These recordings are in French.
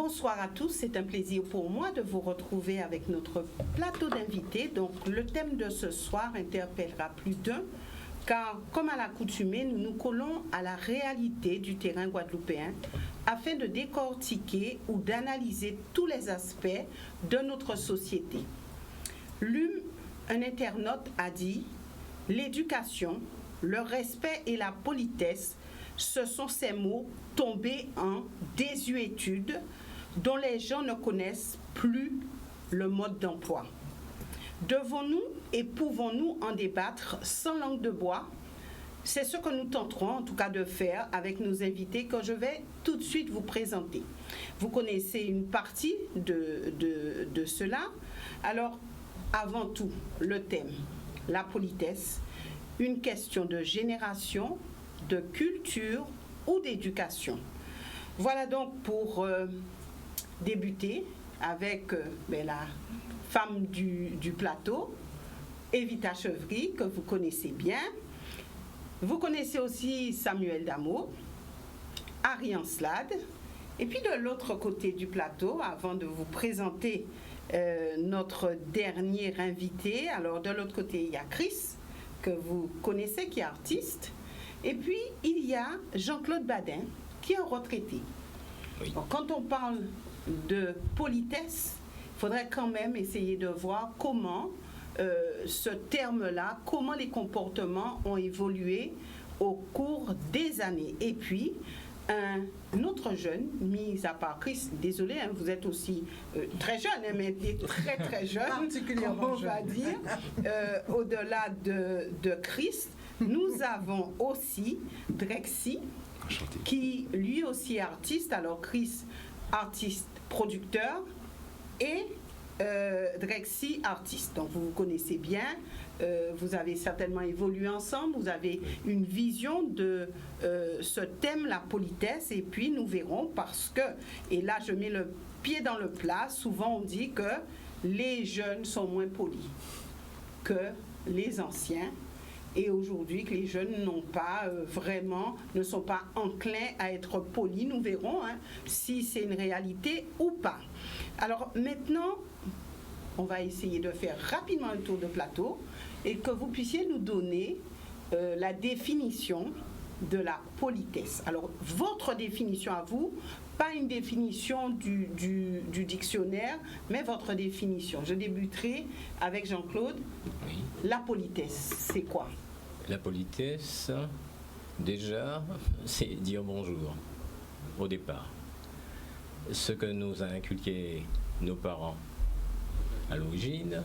Bonsoir à tous, c'est un plaisir pour moi de vous retrouver avec notre plateau d'invités. Donc le thème de ce soir interpellera plus d'un, car comme à l'accoutumée, nous nous collons à la réalité du terrain guadeloupéen afin de décortiquer ou d'analyser tous les aspects de notre société. Un internaute a dit « L'éducation, le respect et la politesse, ce sont ces mots tombés en désuétude dont les gens ne connaissent plus le mode d'emploi. Devons-nous et pouvons-nous en débattre sans langue de bois? C'est ce que nous tenterons en tout cas de faire avec nos invités que je vais tout de suite vous présenter. Vous connaissez une partie de cela. Alors, avant tout, le thème, la politesse, une question de génération, de culture ou d'éducation. Voilà donc pour débuter avec la femme du plateau, Evita Chevry, que vous connaissez bien. Vous connaissez aussi Samuel Damour, Ariane Slade. Et puis de l'autre côté du plateau, avant de vous présenter notre dernier invité, alors de l'autre côté, il y a Chris, que vous connaissez, qui est artiste. Et puis, il y a Jean-Claude Badin, qui est un retraité. Oui. Donc, quand on parle de politesse, il faudrait quand même essayer de voir comment ce terme-là, comment les comportements ont évolué au cours des années. Et puis, un autre jeune, mis à part Chris, désolé, hein, vous êtes aussi très jeune, hein, mais très très jeune, on va dire, au-delà de Chris, nous avons aussi Drexy, qui lui aussi est artiste. Alors Chris, artiste producteur, et Drexy, artiste. Donc vous vous connaissez bien, vous avez certainement évolué ensemble, vous avez une vision de ce thème, la politesse, et puis nous verrons parce que, et là je mets le pied dans le plat, souvent on dit que les jeunes sont moins polis que les anciens. Et aujourd'hui, que les jeunes n'ont pas ne sont pas enclins à être polis. Nous verrons si c'est une réalité ou pas. Alors maintenant, on va essayer de faire rapidement un tour de plateau et que vous puissiez nous donner la définition de la politesse. Alors, votre définition à vous, pas une définition du dictionnaire, mais votre définition. Je débuterai avec Jean-Claude. Oui. La politesse, c'est quoi? La politesse, déjà, c'est dire bonjour, au départ. Ce que nous a inculqué nos parents à l'origine,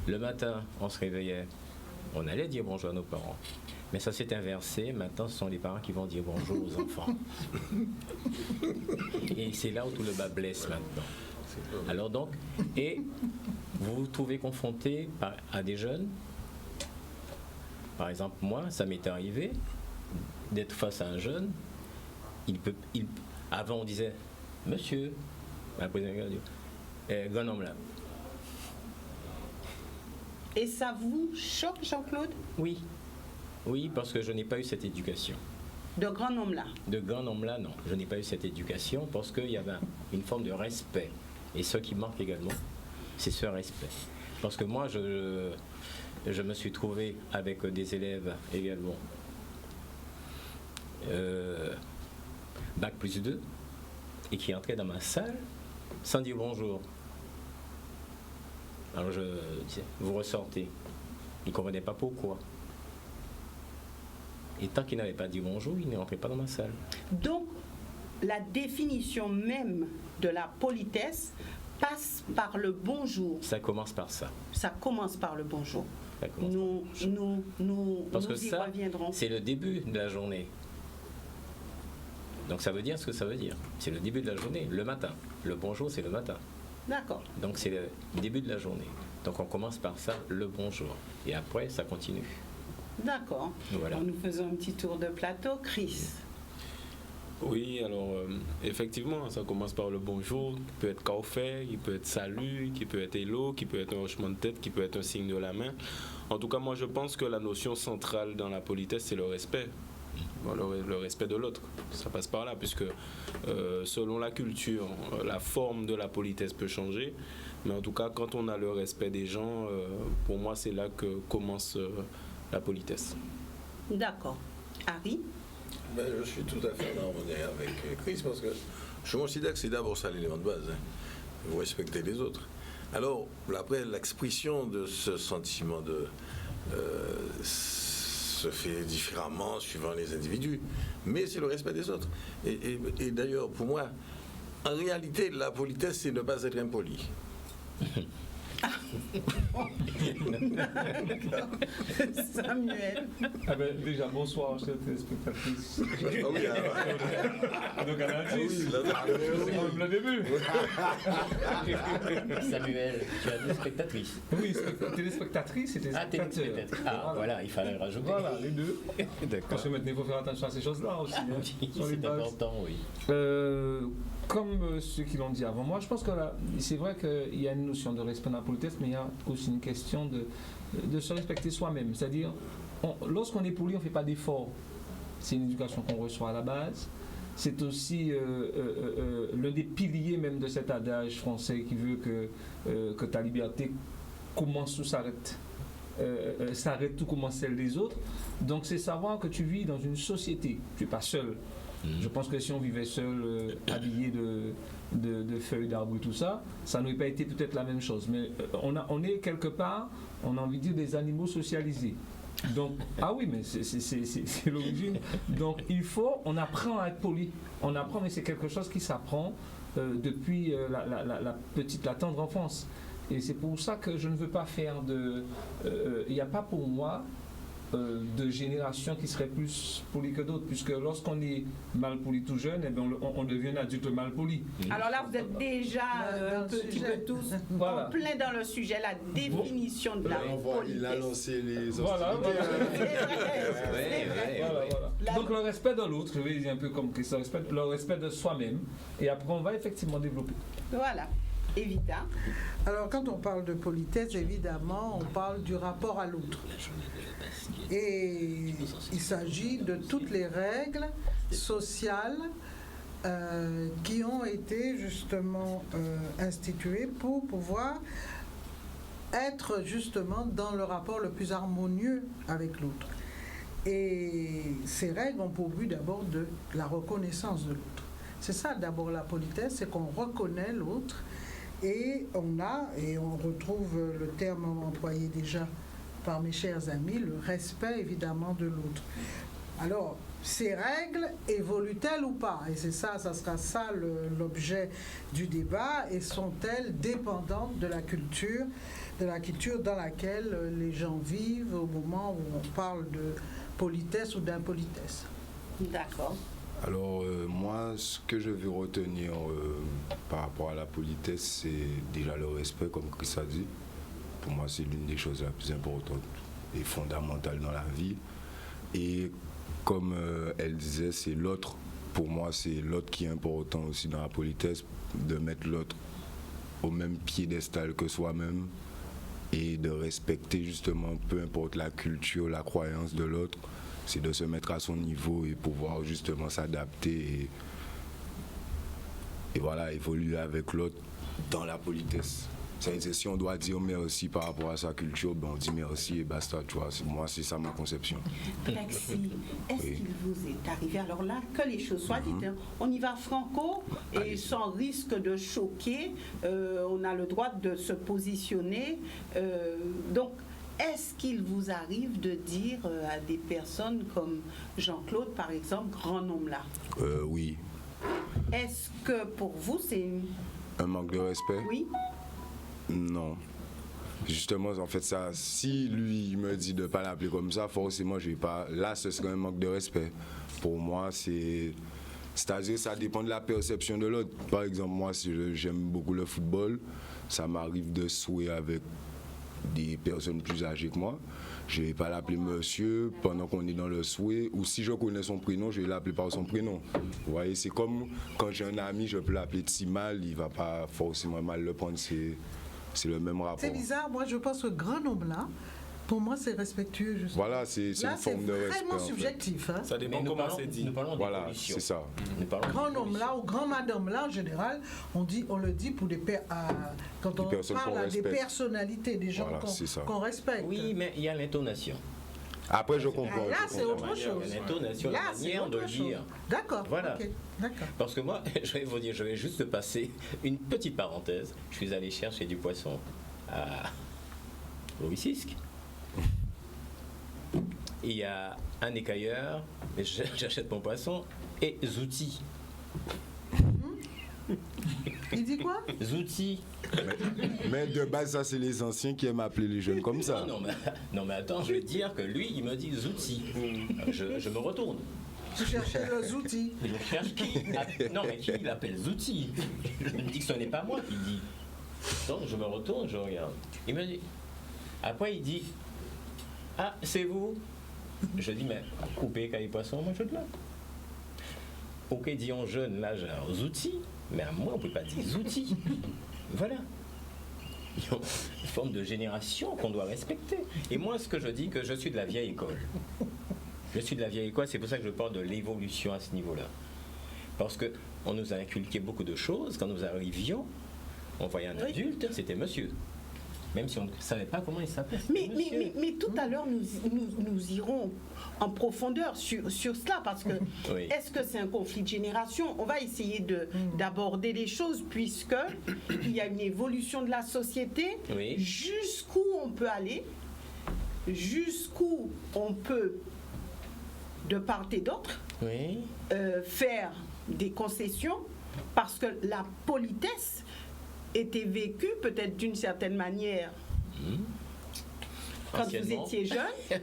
le matin, on se réveillait, on allait dire bonjour à nos parents. Mais ça s'est inversé, maintenant ce sont les parents qui vont dire bonjour aux enfants. Et c'est là où tout le bas blesse maintenant. Alors donc, et vous vous trouvez confronté à des jeunes. Par exemple, moi, ça m'est arrivé d'être face à un jeune. Avant, on disait « Monsieur », grand homme là. Et ça vous choque, Jean-Claude? Oui. Oui, parce que je n'ai pas eu cette éducation. De grand homme là? De grand homme là, non. Je n'ai pas eu cette éducation parce qu'il y avait une forme de respect. Et ce qui manque également, c'est ce respect. Parce que moi, je me suis trouvé avec des élèves également Bac plus 2 et qui entraient dans ma salle sans dire bonjour. Alors je disais, vous ressortez. Ils ne comprenaient pas pourquoi. Et tant qu'ils n'avaient pas dit bonjour, ils ne rentraient pas dans ma salle. Donc, la définition même de la politesse passe par le bonjour. Ça commence par ça. Ça commence par le bonjour. Parce que ça, c'est le début de la journée. Donc ça veut dire ce que ça veut dire. C'est le début de la journée, le matin. Le bonjour, c'est le matin. D'accord. Donc c'est le début de la journée. Donc on commence par ça, le bonjour. Et après, ça continue. D'accord. Voilà. Alors, nous faisons un petit tour de plateau. Chris. Oui, alors effectivement, ça commence par le bonjour, qui peut être café, qui peut être salut, qui peut être hello, qui peut être un hochement de tête, qui peut être un signe de la main. En tout cas, moi je pense que la notion centrale dans la politesse, c'est le respect. Bon, le respect de l'autre, ça passe par là, puisque selon la culture, la forme de la politesse peut changer, mais en tout cas, quand on a le respect des gens, pour moi, c'est là que commence la politesse. D'accord. Harry? Ben, je suis tout à fait en harmonie avec Chris, parce que je considère que c'est d'abord ça l'élément de base. Vous respectez les autres. Alors, après, l'expression de ce sentiment se fait différemment suivant les individus, mais c'est le respect des autres. Et d'ailleurs, pour moi, en réalité, la politesse, c'est ne pas être impoli. Samuel. Ah ben, déjà, bonsoir, chers téléspectatrices. Ah oui, Donc, à l'indice, c'est quand même le début. Samuel, tu as des spectatrices. Oui, téléspectatrices et téléspectateurs. téléspectatrices. Ah, voilà, il fallait le rajouter. Voilà, les deux. D'accord. Parce que maintenant, il faut faire attention à ces choses-là aussi. Hein, sur les C'est bases. important, oui. Comme ceux qui l'ont dit avant moi, je pense que là, c'est vrai qu'il y a une notion de respect dans la politesse, mais il y a aussi une question de se respecter soi-même. C'est-à-dire, lorsqu'on est poli, on ne fait pas d'efforts. C'est une éducation qu'on reçoit à la base. C'est aussi l'un des piliers même de cet adage français qui veut que ta liberté commence ou s'arrête. S'arrête tout comme celle des autres. Donc c'est savoir que tu vis dans une société. Tu n'es pas seul. Je pense que si on vivait seul, habillé de feuilles d'arbres et tout ça, ça n'aurait pas été peut-être la même chose. Mais on est quelque part, on a envie de dire, des animaux socialisés. Donc, ah oui, mais c'est l'origine. Donc on apprend à être poli. On apprend, mais c'est quelque chose qui s'apprend depuis la tendre enfance. Et c'est pour ça que je ne veux pas faire il n'y a pas pour moi de génération qui serait plus poli que d'autres, puisque lorsqu'on est mal poli tout jeune, eh bien, on devient un adulte mal poli. Alors là, vous êtes déjà un petit peu tous Voilà. en plein dans le sujet, la définition de la politesse. Il a lancé les Voilà. Voilà. Donc le respect de l'autre, je vais dire un peu comme que ça, le respect de soi-même, et après on va effectivement développer. Voilà. Evita. Alors, quand on parle de politesse, évidemment, on parle du rapport à l'autre. Et il s'agit de toutes les règles sociales qui ont été justement instituées pour pouvoir être justement dans le rapport le plus harmonieux avec l'autre. Et ces règles ont pour but d'abord de la reconnaissance de l'autre. C'est ça d'abord la politesse, c'est qu'on reconnaît l'autre. Et on retrouve le terme employé déjà par mes chers amis, le respect évidemment de l'autre. Alors, ces règles évoluent-elles ou pas? Et c'est ça sera ça l'objet du débat. Et sont-elles dépendantes de la culture dans laquelle les gens vivent au moment où on parle de politesse ou d'impolitesse? D'accord. Alors moi, ce que je veux retenir par rapport à la politesse, c'est déjà le respect, comme Chris a dit. Pour moi, c'est l'une des choses les plus importantes et fondamentales dans la vie. Et comme elle disait, c'est l'autre. Pour moi, c'est l'autre qui est important aussi dans la politesse, de mettre l'autre au même piédestal que soi-même et de respecter justement, peu importe la culture, la croyance de l'autre. C'est de se mettre à son niveau et pouvoir justement s'adapter et voilà, évoluer avec l'autre dans la politesse. C'est-à-dire, si on doit dire merci par rapport à sa culture, ben on dit merci et basta, tu vois. Moi, c'est ça ma conception. Plexi, est-ce qu'il vous est arrivé, alors là, que les choses soient dites, hein, on y va franco et sans risque de choquer, on a le droit de se positionner, donc est-ce qu'il vous arrive de dire à des personnes comme Jean-Claude, par exemple, grand homme là? Oui. Est-ce que pour vous, c'est un manque de respect? Oui. Non. Justement, en fait, ça, si lui il me dit de ne pas l'appeler comme ça, forcément, je vais pas. Là, ce serait un manque de respect. Pour moi, c'est-à-dire, ça dépend de la perception de l'autre. Par exemple, moi, si j'aime beaucoup le football, ça m'arrive de jouer avec des personnes plus âgées que moi. Je ne vais pas l'appeler monsieur pendant qu'on est dans le souhait, ou si je connais son prénom, je vais l'appeler par son prénom. Vous voyez, c'est comme quand j'ai un ami, je peux l'appeler Timal, il ne va pas forcément mal le prendre, c'est le même rapport. C'est bizarre, moi je pense que grand homme là, Pour moi, c'est respectueux, justement. Voilà, c'est Là, une forme de respect. vraiment en fait. subjectif. Hein. Ça dépend Mais nous comment parlons- c'est dit. Nous parlons Voilà, d'évolution. c'est ça. Nous parlons Grand homme d'évolution. là ou grand madame là, en général, on le dit pour quand Des on personnes parle qu'on à des respecte. personnalités, des gens Voilà, c'est ça. qu'on respecte. Oui, mais il y a l'intonation. Après, je comprends. Là, je c'est comprends. autre chose. L'intonation, la Là, c'est manière de autre le chose. dire. D'accord. Voilà. ok, D'accord. Parce que moi, je vais vous dire, je vais juste passer une petite parenthèse. Je suis allé chercher du poisson au Wissisque. Il y a un écailleur, j'achète mon poisson, et Zouti. Il dit quoi? Zouti. Mais de base, ça, c'est les anciens qui aiment appeler les jeunes comme ça. Non, mais attends, je vais te dire que lui, il me dit Zouti. Je me retourne. Tu cherchais les outils. Je cherche qui. Non, mais qui l'appelle Zouti? Je me dis que ce n'est pas moi qui le dis. Donc, je me retourne, je regarde. Il me dit. Après, il dit ah, c'est vous? Je dis mais coupez caille poisson, moi je te l'ai. Ok, disons jeune, là, j'ai aux outils, mais à moi, on ne peut pas dire outils. Voilà. Il y a une forme de génération qu'on doit respecter. Et moi, ce que je dis, que je suis de la vieille école. Je suis de la vieille école, c'est pour ça que je parle de l'évolution à ce niveau-là. Parce qu'on nous a inculqué beaucoup de choses. Quand nous arrivions, on voyait un adulte, c'était monsieur. Même si on ne savait pas comment il s'appelait. Mais tout à l'heure, nous irons en profondeur sur cela, parce que Oui. est-ce que c'est un conflit de génération? On va essayer d'aborder les choses, puisque il y a une évolution de la société, Oui. jusqu'où on peut aller, jusqu'où on peut, de part et d'autre, Oui. faire des concessions, parce que la politesse était vécue peut-être d'une certaine manière quand vous Anciennement. étiez jeune,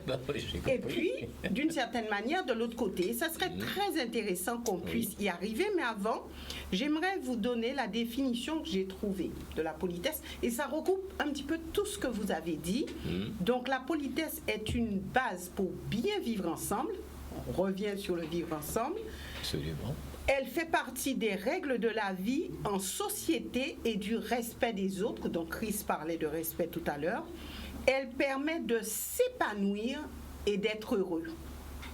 Bah oui, j'ai compris. et puis d'une certaine manière de l'autre côté. Ça serait très intéressant qu'on puisse y arriver, mais avant, j'aimerais vous donner la définition que j'ai trouvée de la politesse, et ça regroupe un petit peu tout ce que vous avez dit. Donc la politesse est une base pour bien vivre ensemble. On revient sur le vivre ensemble. Absolument. Elle fait partie des règles de la vie en société et du respect des autres. Donc Chris parlait de respect tout à l'heure. Elle permet de s'épanouir et d'être heureux.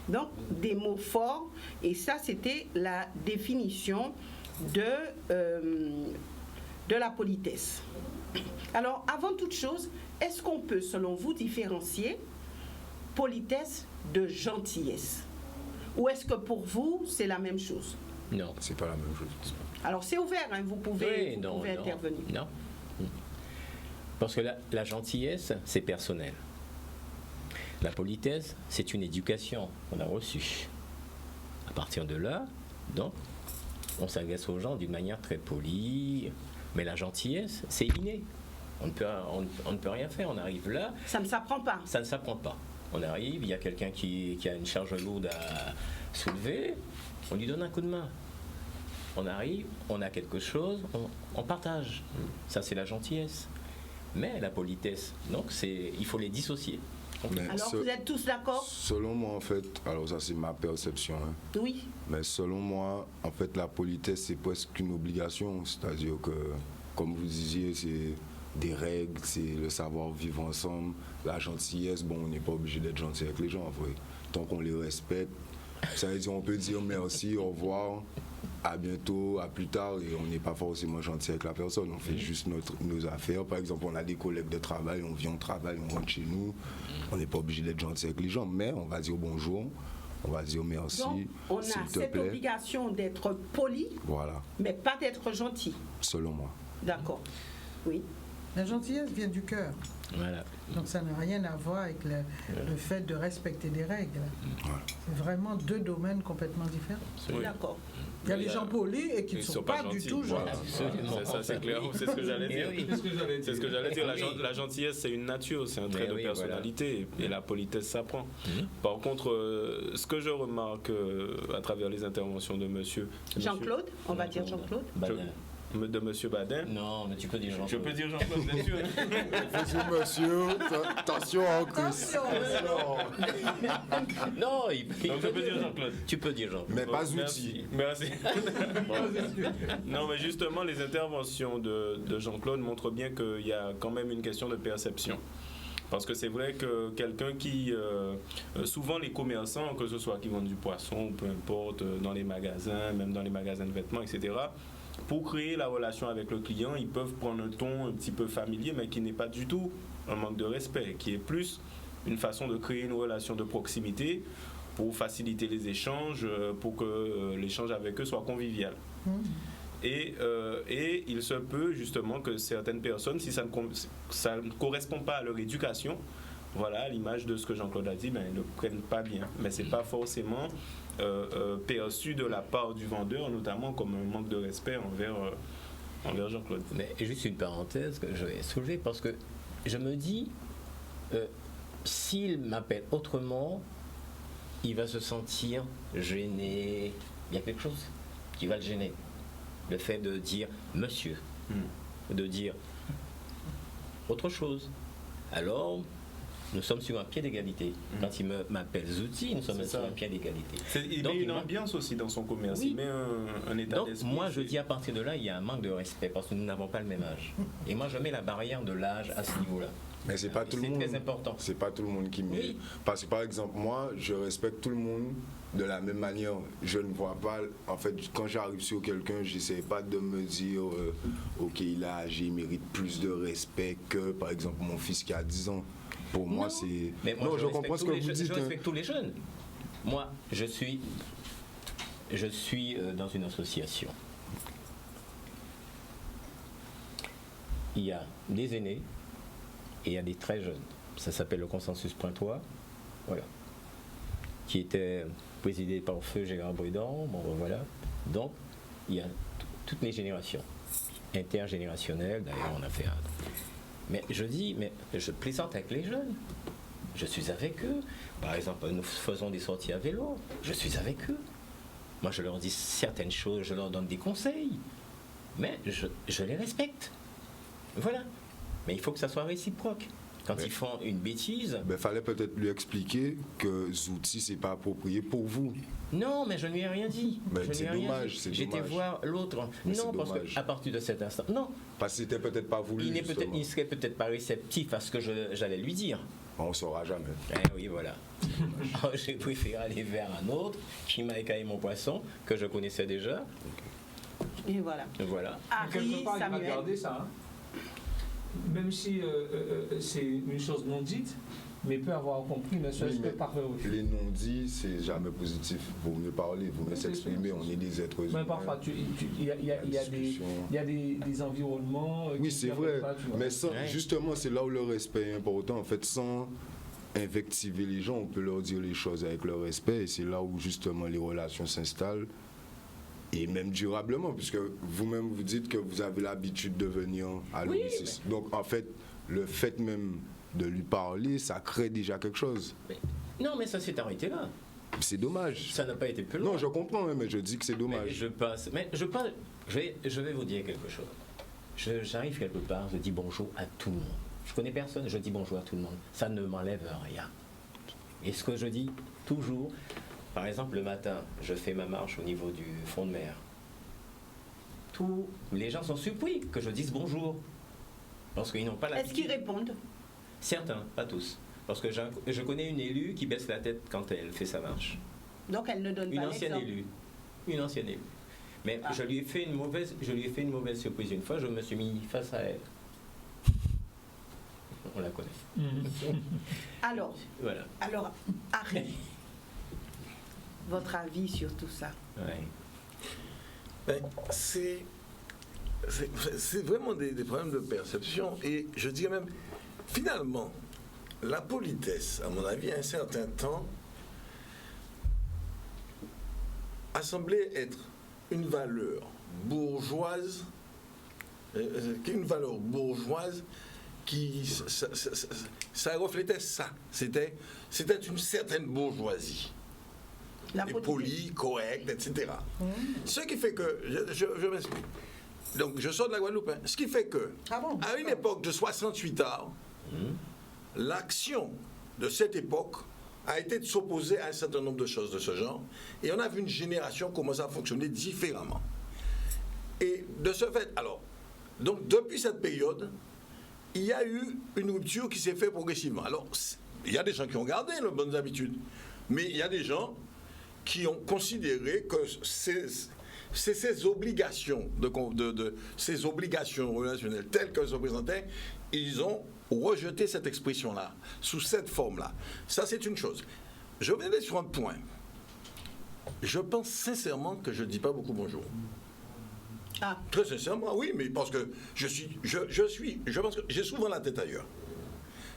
Donc des mots forts. Et ça, c'était la définition de la politesse. Alors, avant toute chose, est-ce qu'on peut, selon vous, différencier politesse de gentillesse? Ou est-ce que pour vous, c'est la même chose? Non. C'est pas la même chose. Alors c'est ouvert, hein, vous pouvez, Oui, vous pouvez intervenir. Non. Parce que la gentillesse, c'est personnel. La politesse, c'est une éducation qu'on a reçue. À partir de là, donc, on s'adresse aux gens d'une manière très polie. Mais la gentillesse, c'est inné. On ne peut rien faire. On arrive là, Ça ne s'apprend pas. ça ne s'apprend pas. On arrive, il y a quelqu'un qui a une charge lourde à soulever, on lui donne un coup de main. On arrive, on a quelque chose, on partage. Ça, c'est la gentillesse. Mais la politesse, donc, il faut les dissocier. Mais Alors vous êtes tous d'accord? Selon moi, en fait, alors ça c'est ma perception, hein, Oui. mais selon moi, en fait, la politesse c'est presque une obligation. C'est-à-dire que, comme vous disiez, c'est des règles, c'est le savoir vivre ensemble. La gentillesse, bon, on n'est pas obligé d'être gentil avec les gens, en vrai. Tant qu'on les respecte, ça veut dire on peut dire merci, au revoir, à bientôt, à plus tard, et on n'est pas forcément gentil avec la personne. On fait juste nos affaires. Par exemple, on a des collègues de travail, on vient au travail, on rentre chez nous. On n'est pas obligé d'être gentil avec les gens, mais on va dire bonjour, on va dire merci, Donc on a s'il te cette plaît. obligation d'être poli, Voilà, mais pas d'être gentil. selon moi. D'accord. Oui. La gentillesse vient du cœur. Voilà. Donc ça n'a rien à voir avec le fait de respecter des règles. Voilà. C'est vraiment deux domaines complètement différents. Oui. D'accord. Il y a des gens polis et qui ne Ils sont sont pas pas du gentils. tout Voilà. gentils. Absolument. C'est ça, c'est clair. C'est ce que j'allais dire. Eh oui. C'est ce que j'allais dire. Oui. La gentillesse, c'est une nature, c'est un trait Mais de oui, personnalité. Et la politesse s'apprend. Par contre, ce que je remarque à travers les interventions de monsieur. Jean-Claude, on va dire Jean-Claude. Badin. De monsieur Badin. Non, mais tu peux dire Je Jean-Claude. peux dire Jean-Claude, bien sûr. Monsieur, attention, Attention, Non, Donc je peux dire Jean-Claude. Tu peux dire Jean-Claude. mais pas Merci. outil. Merci. Non, mais justement, les interventions de Jean-Claude montrent bien qu'il y a quand même une question de perception. Parce que c'est vrai que quelqu'un qui... souvent les commerçants, que ce soit qui vendent du poisson, peu importe, dans les magasins, même dans les magasins de vêtements, etc., pour créer la relation avec le client, ils peuvent prendre un ton un petit peu familier, mais qui n'est pas du tout un manque de respect, qui est plus une façon de créer une relation de proximité pour faciliter les échanges, pour que l'échange avec eux soit convivial. Et il se peut justement que certaines personnes, si ça ne correspond pas à leur éducation, voilà, à l'image de ce que Jean-Claude a dit, ben, ils ne prennent pas bien. Mais ce n'est pas forcément perçu de la part du vendeur, notamment comme un manque de respect envers Jean-Claude. Mais juste une parenthèse que je vais soulever, parce que je me dis, s'il m'appelle autrement, il va se sentir gêné. Il y a quelque chose qui va le gêner. Le fait de dire monsieur, de dire autre chose. Alors, nous sommes sur un pied d'égalité. Quand il m'appelle Zouti, nous sommes sur un pied d'égalité. Il met une ambiance aussi dans son commerce, il met un état d'esprit. Donc, moi, je dis à partir de là, il y a un manque de respect parce que nous n'avons pas le même âge. Et moi, je mets la barrière de l'âge à ce niveau-là. Mais c'est pas tout le monde. C'est très important. C'est pas tout le monde qui met. Oui. Parce que par exemple, moi, je respecte tout le monde de la même manière. Je ne vois pas. En fait, quand j'arrive sur quelqu'un, j'essaie pas de me dire, ok, il a âgé, il mérite plus de respect que, par exemple, mon fils qui a 10 ans. Pour moi, c'est. Mais moi, non, je comprends ce que vous dites. Je respecte tous les jeunes. Moi, je suis dans une association. Il y a des aînés et il y a des très jeunes. Ça s'appelle le consensus pointois. Voilà. Qui était présidé par Feu Gérard Brudent. Bon, voilà. Donc, il y a toutes les générations. Intergénérationnelles, d'ailleurs, on a fait un. Mais je dis, mais je plaisante avec les jeunes. Je suis avec eux. Par exemple, nous faisons des sorties à vélo. Je suis avec eux. Moi, je leur dis certaines choses, je leur donne des conseils. Mais je les respecte. Voilà. Mais il faut que ça soit réciproque. Quand ils font une bêtise... Il fallait peut-être lui expliquer que Zouti, c'est pas approprié pour vous. Non, mais je ne lui ai rien dit. C'est dommage, c'est J'étais dommage. voir l'autre. Non, parce qu'à partir de cet instant... Non. Parce que c'était peut-être pas voulu, Il ne serait peut-être pas réceptif à ce que j'allais lui dire. On ne saura jamais. Oui, voilà. J'ai préféré aller vers un autre qui m'a écaillé mon poisson, que je connaissais déjà. Et voilà. Voilà. Harry, Quelque part, il va Samuel. garder ça. Hein. Même si c'est une chose non dite, mais peut avoir compris, ne serait-ce que par les non-dits, c'est jamais positif. Vaut mieux parler, vaut mieux s'exprimer. On est des êtres humains. Mais parfois, il y a des environnements. Oui, c'est vrai. Mais justement, c'est là où le respect est important. En fait, sans invectiver les gens, on peut leur dire les choses avec le respect. Et c'est là où justement les relations s'installent. Et même durablement, puisque vous-même vous dites que vous avez l'habitude de venir à l'OICIS. Oui, Donc en fait, le fait même de lui parler, ça crée déjà quelque chose. Non, mais ça s'est arrêté là. C'est dommage. Ça n'a pas été plus loin. Non, je comprends, mais je dis que c'est dommage. Je vais vous dire quelque chose. J'arrive quelque part, je dis bonjour à tout le monde. Je connais personne, je dis bonjour à tout le monde. Ça ne m'enlève rien. Et ce que je dis toujours, par exemple le matin, je fais ma marche au niveau du fond de mer. Tous les gens sont surpris que je dise bonjour. Parce qu'ils n'ont pas l'habitude. Est-ce qu'ils répondent? Certains, pas tous. Parce que je connais une élue qui baisse la tête quand elle fait sa marche. Donc elle ne donne Une pas ancienne l'exemple. élue. Une ancienne élue. Mais je lui ai fait une mauvaise surprise une fois, je me suis mis face à elle. On la connaît. Alors, Voilà. Harry, votre avis sur tout ça? Ouais. C'est vraiment des problèmes de perception. Et je dirais même, finalement, la politesse, à mon avis, à un certain temps, a semblé être une valeur bourgeoise, qui ça reflétait ça. C'était une certaine bourgeoisie. La Et politesse. poli, correct, etc. Ce qui fait que, je m'explique. Donc, je sors de la Guadeloupe. Hein. Ce qui fait que, à une époque de 68 ans, l'action de cette époque a été de s'opposer à un certain nombre de choses de ce genre. Et on a vu une génération commencer à fonctionner différemment. Et de ce fait, alors, donc depuis cette période, il y a eu une rupture qui s'est faite progressivement. Alors, il y a des gens qui ont gardé les bonnes habitudes, mais il y a des gens qui ont considéré que ces obligations ces obligations relationnelles telles qu'elles se présentaient, ils ont rejeté cette expression-là, sous cette forme-là. Ça, c'est une chose. Je vais aller sur un point. Je pense sincèrement que je ne dis pas beaucoup bonjour. Ah. Très sincèrement, oui, mais parce que je pense que j'ai souvent la tête ailleurs.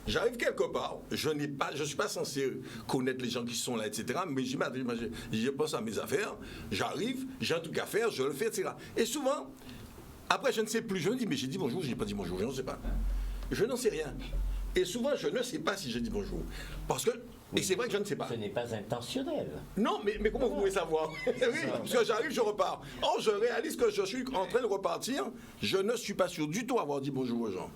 J'arrive quelque part, je suis pas censé connaître les gens qui sont là, etc. Mais je pense à mes affaires, j'arrive, j'ai un truc à faire, je le fais, etc. Et souvent, après, je ne sais plus. Je me dis, mais j'ai dit bonjour, je n'ai pas dit bonjour, je ne sais pas. Je n'en sais rien. Et souvent, je ne sais pas si j'ai dit bonjour. Parce que, et c'est vrai que je ne sais pas. Ce n'est pas intentionnel. Non, mais comment vous pouvez savoir? Oui, parce que j'arrive, je repars. Or, je réalise que je suis en train de repartir. Je ne suis pas sûr du tout d'avoir dit bonjour aux gens.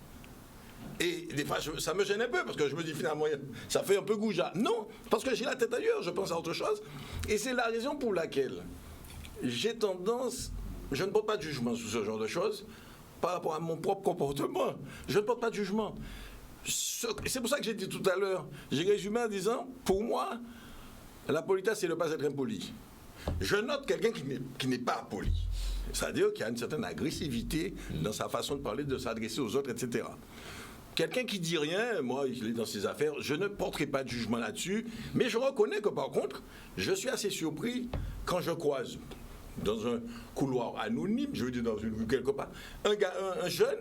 Et des fois, ça me gêne un peu, parce que je me dis finalement, ça fait un peu goujat. Non, parce que j'ai la tête ailleurs, je pense à autre chose. Et c'est la raison pour laquelle j'ai tendance, je ne porte pas de jugement sur ce genre de choses, par rapport à mon propre comportement. Je ne porte pas de jugement. C'est pour ça que j'ai dit tout à l'heure, j'ai résumé en disant, pour moi, la politesse, c'est ne pas être impoli. Je note quelqu'un qui n'est pas poli. C'est-à-dire qu'il y a une certaine agressivité dans sa façon de parler, de s'adresser aux autres, etc. Quelqu'un qui dit rien, moi, il est dans ses affaires, je ne porterai pas de jugement là-dessus, mais je reconnais que par contre, je suis assez surpris quand je croise dans un couloir anonyme, je veux dire dans une rue quelque part, un jeune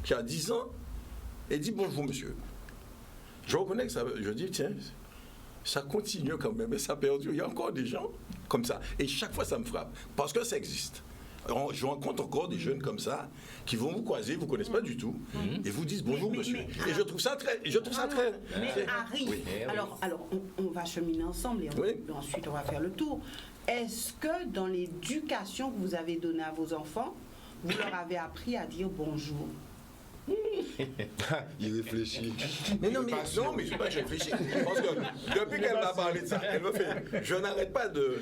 qui a 10 ans et dit bonjour monsieur. Je reconnais que ça, je dis tiens, ça continue quand même, et ça perdure. Il y a encore des gens comme ça, et chaque fois ça me frappe, parce que ça existe. Je rencontre encore des jeunes comme ça qui vont vous croiser, vous ne connaissez pas du tout, et vous disent bonjour monsieur. Et je trouve ça très. Mais Harry, oui. Alors on va cheminer ensemble et ensuite on va faire le tour. Est-ce que dans l'éducation que vous avez donnée à vos enfants, vous leur avez appris à dire bonjour? Il réfléchit. Mais non, mais c'est pas que je réfléchis. Parce que depuis qu'elle m'a parlé de ça, elle me fait. Je n'arrête pas de.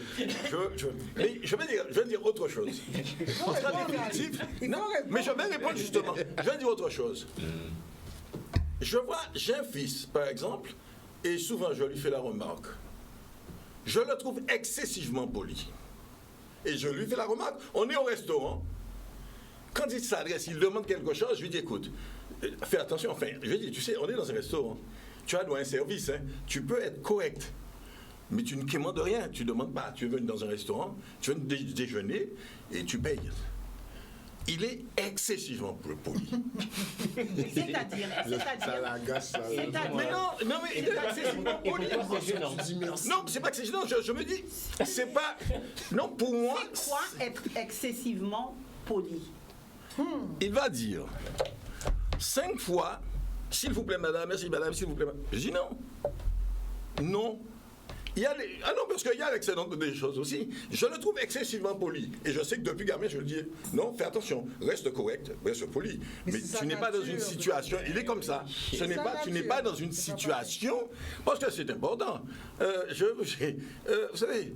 Mais je vais dire autre chose. En définitif. Non, mais je vais répondre justement. Je vais dire autre chose. J'ai un fils, par exemple, et souvent je lui fais la remarque. Je le trouve excessivement poli. Et je lui fais la remarque. On est au restaurant. Quand il s'adresse, il demande quelque chose, je lui dis écoute, fais attention, enfin, je lui dis, tu sais, on est dans un restaurant, tu as droit à un service, hein, tu peux être correct, mais tu ne commandes rien, tu ne demandes pas, tu veux venir dans un restaurant, tu veux déjeuner et tu payes. Il est excessivement poli. C'est-à-dire. Ça l'agace. Mais non, mais il est excessivement poli. Non, c'est pas excessivement, je me dis, c'est pas. Non, pour moi. C'est quoi être excessivement poli? Il va dire 5 fois, s'il vous plaît madame, merci madame, s'il vous plaît madame. Je dis non. Non. Ah non, parce qu'il y a l'excellent des choses aussi. Je le trouve excessivement poli. Et je sais que depuis gamin, je le dis, non, fais attention, reste correct, reste poli. Mais tu n'es pas dans une situation, il est comme ça. Tu n'es pas dans une situation, parce que c'est important. Vous savez,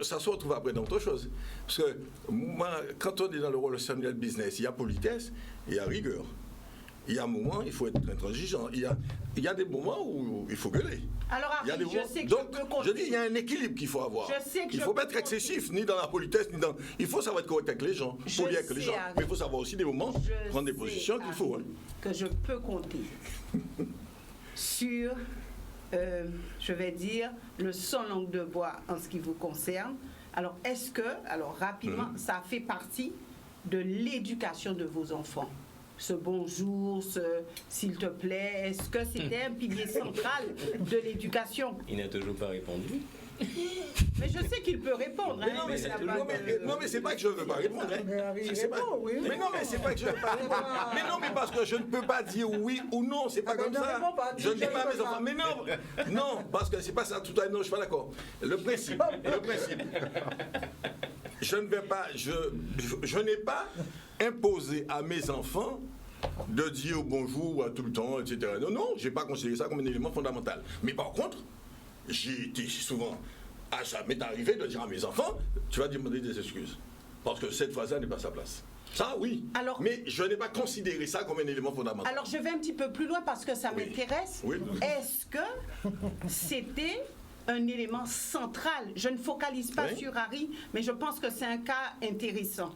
ça se retrouve après dans autre chose. Parce que moi, quand on est dans le relationnel business, il y a politesse, il y a rigueur. Il y a un moment, il faut être intransigeant. Il y a des moments où il faut gueuler. Alors, Harry, je sais que donc, je peux compter. Je dis, il y a un équilibre qu'il faut avoir. Il ne faut pas être excessif, ni dans la politesse, ni dans... Il faut savoir être correct avec les gens, poli avec les gens. Mais il faut savoir aussi des moments, prendre des positions qu'il faut. Que je peux compter sur, je vais dire, le son langue de bois en ce qui vous concerne. Alors, est-ce que, rapidement, ça fait partie de l'éducation de vos enfants? Ce bonjour, s'il te plaît, est-ce que c'était un pilier central de l'éducation? Il n'a toujours pas répondu. Mais je sais qu'il peut répondre. Non, mais c'est pas que je ne veux pas répondre. Mais non, mais c'est pas que je ne veux pas répondre. Mais non, mais parce que je ne peux pas dire oui ou non, c'est pas comme ça. Je ne dis pas à mes enfants. Mais non, parce que c'est pas ça tout à l'heure. Non, je suis pas d'accord. Le principe. Je ne vais pas, je n'ai pas imposé à mes enfants de dire bonjour à tout le temps, etc. Non, je n'ai pas considéré ça comme un élément fondamental. Mais par contre, j'ai été souvent, ça m'est arrivé de dire à mes enfants, tu vas demander des excuses. Parce que cette phrase-là n'est pas sa place. Ça, oui. Alors, mais je n'ai pas considéré ça comme un élément fondamental. Alors, je vais un petit peu plus loin parce que ça m'intéresse. Oui. Est-ce que c'était un élément central? Je ne focalise pas sur Harry, mais je pense que c'est un cas intéressant.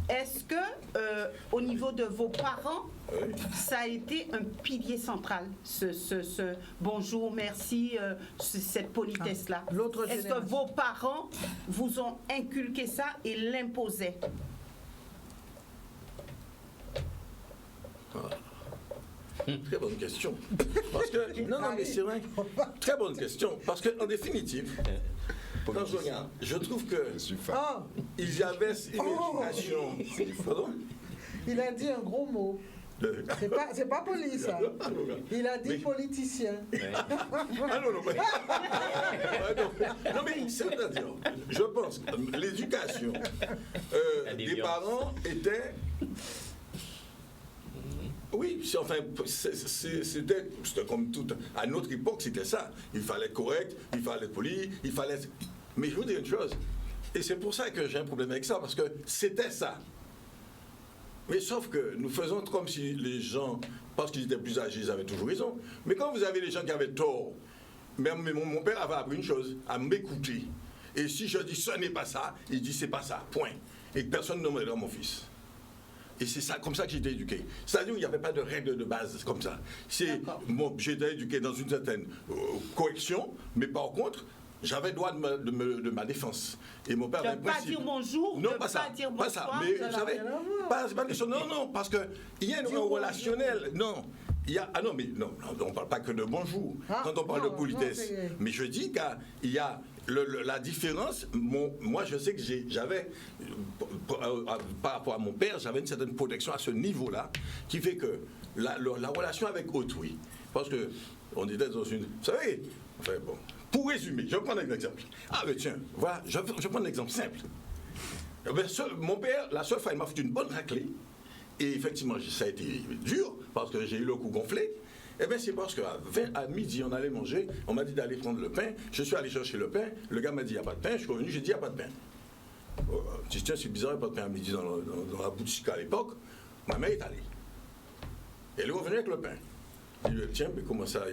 Est-ce que au niveau de vos parents, ça a été un pilier central, ce bonjour, merci, cette politesse-là? Est-ce que vos parents vous ont inculqué ça et l'imposaient? Très bonne question. Parce que, non, mais c'est vrai. Très bonne question. Parce qu'en définitive, quand je regarde, je trouve que il y avait une éducation. Pardon? Il a dit un gros mot. C'est pas poli, ça. Il a dit politicien. Ah non, mais c'est-à-dire, je pense que l'éducation des parents était... Oui, c'était comme tout. À notre époque, c'était ça. Il fallait être correct, il fallait être poli, il fallait... Mais je vous dis une chose, et c'est pour ça que j'ai un problème avec ça, parce que c'était ça. Mais sauf que nous faisons comme si les gens, parce qu'ils étaient plus âgés, ils avaient toujours raison. Mais quand vous avez les gens qui avaient tort, même mon père avait appris une chose, à m'écouter. Et si je dis ce n'est pas ça, il dit c'est pas ça, point. Et personne ne me donne mon fils. Et c'est ça, comme ça que j'ai été éduqué. C'est-à-dire qu'il n'y avait pas de règle de base comme ça. J'ai été éduqué dans une certaine correction, mais par contre, j'avais droit de ma défense. Et mon père avait un principe. Pas dire bonjour, non, pas ça, dire pas ça. Mais vous savez, c'est pas question. Non, parce qu'il y a un relationnel. Non. Non, mais non, on ne parle pas que de bonjour quand on parle de politesse. Mais je dis qu'il y a la différence. Moi, je sais que j'avais, par rapport à mon père, j'avais une certaine protection à ce niveau-là, qui fait que la relation avec autrui, parce que on était dans une... Vous savez, enfin bon, pour résumer, je vais prendre un exemple. Ah, mais tiens, voilà, je vais prendre un exemple simple. Mon père, la seule fois, il m'a fait une bonne raclée. Et effectivement, ça a été dur, parce que j'ai eu le cou gonflé. Eh bien, c'est parce qu'à midi, on allait manger, on m'a dit d'aller prendre le pain, je suis allé chercher le pain, le gars m'a dit, il n'y a pas de pain, je suis revenu, j'ai dit, il n'y a pas de pain. Je dis, tiens, c'est bizarre, il n'y a pas de pain à midi dans la boutique à l'époque. Ma mère est allée. Elle est revenue avec le pain. Je lui ai dit, tiens, mais comment ça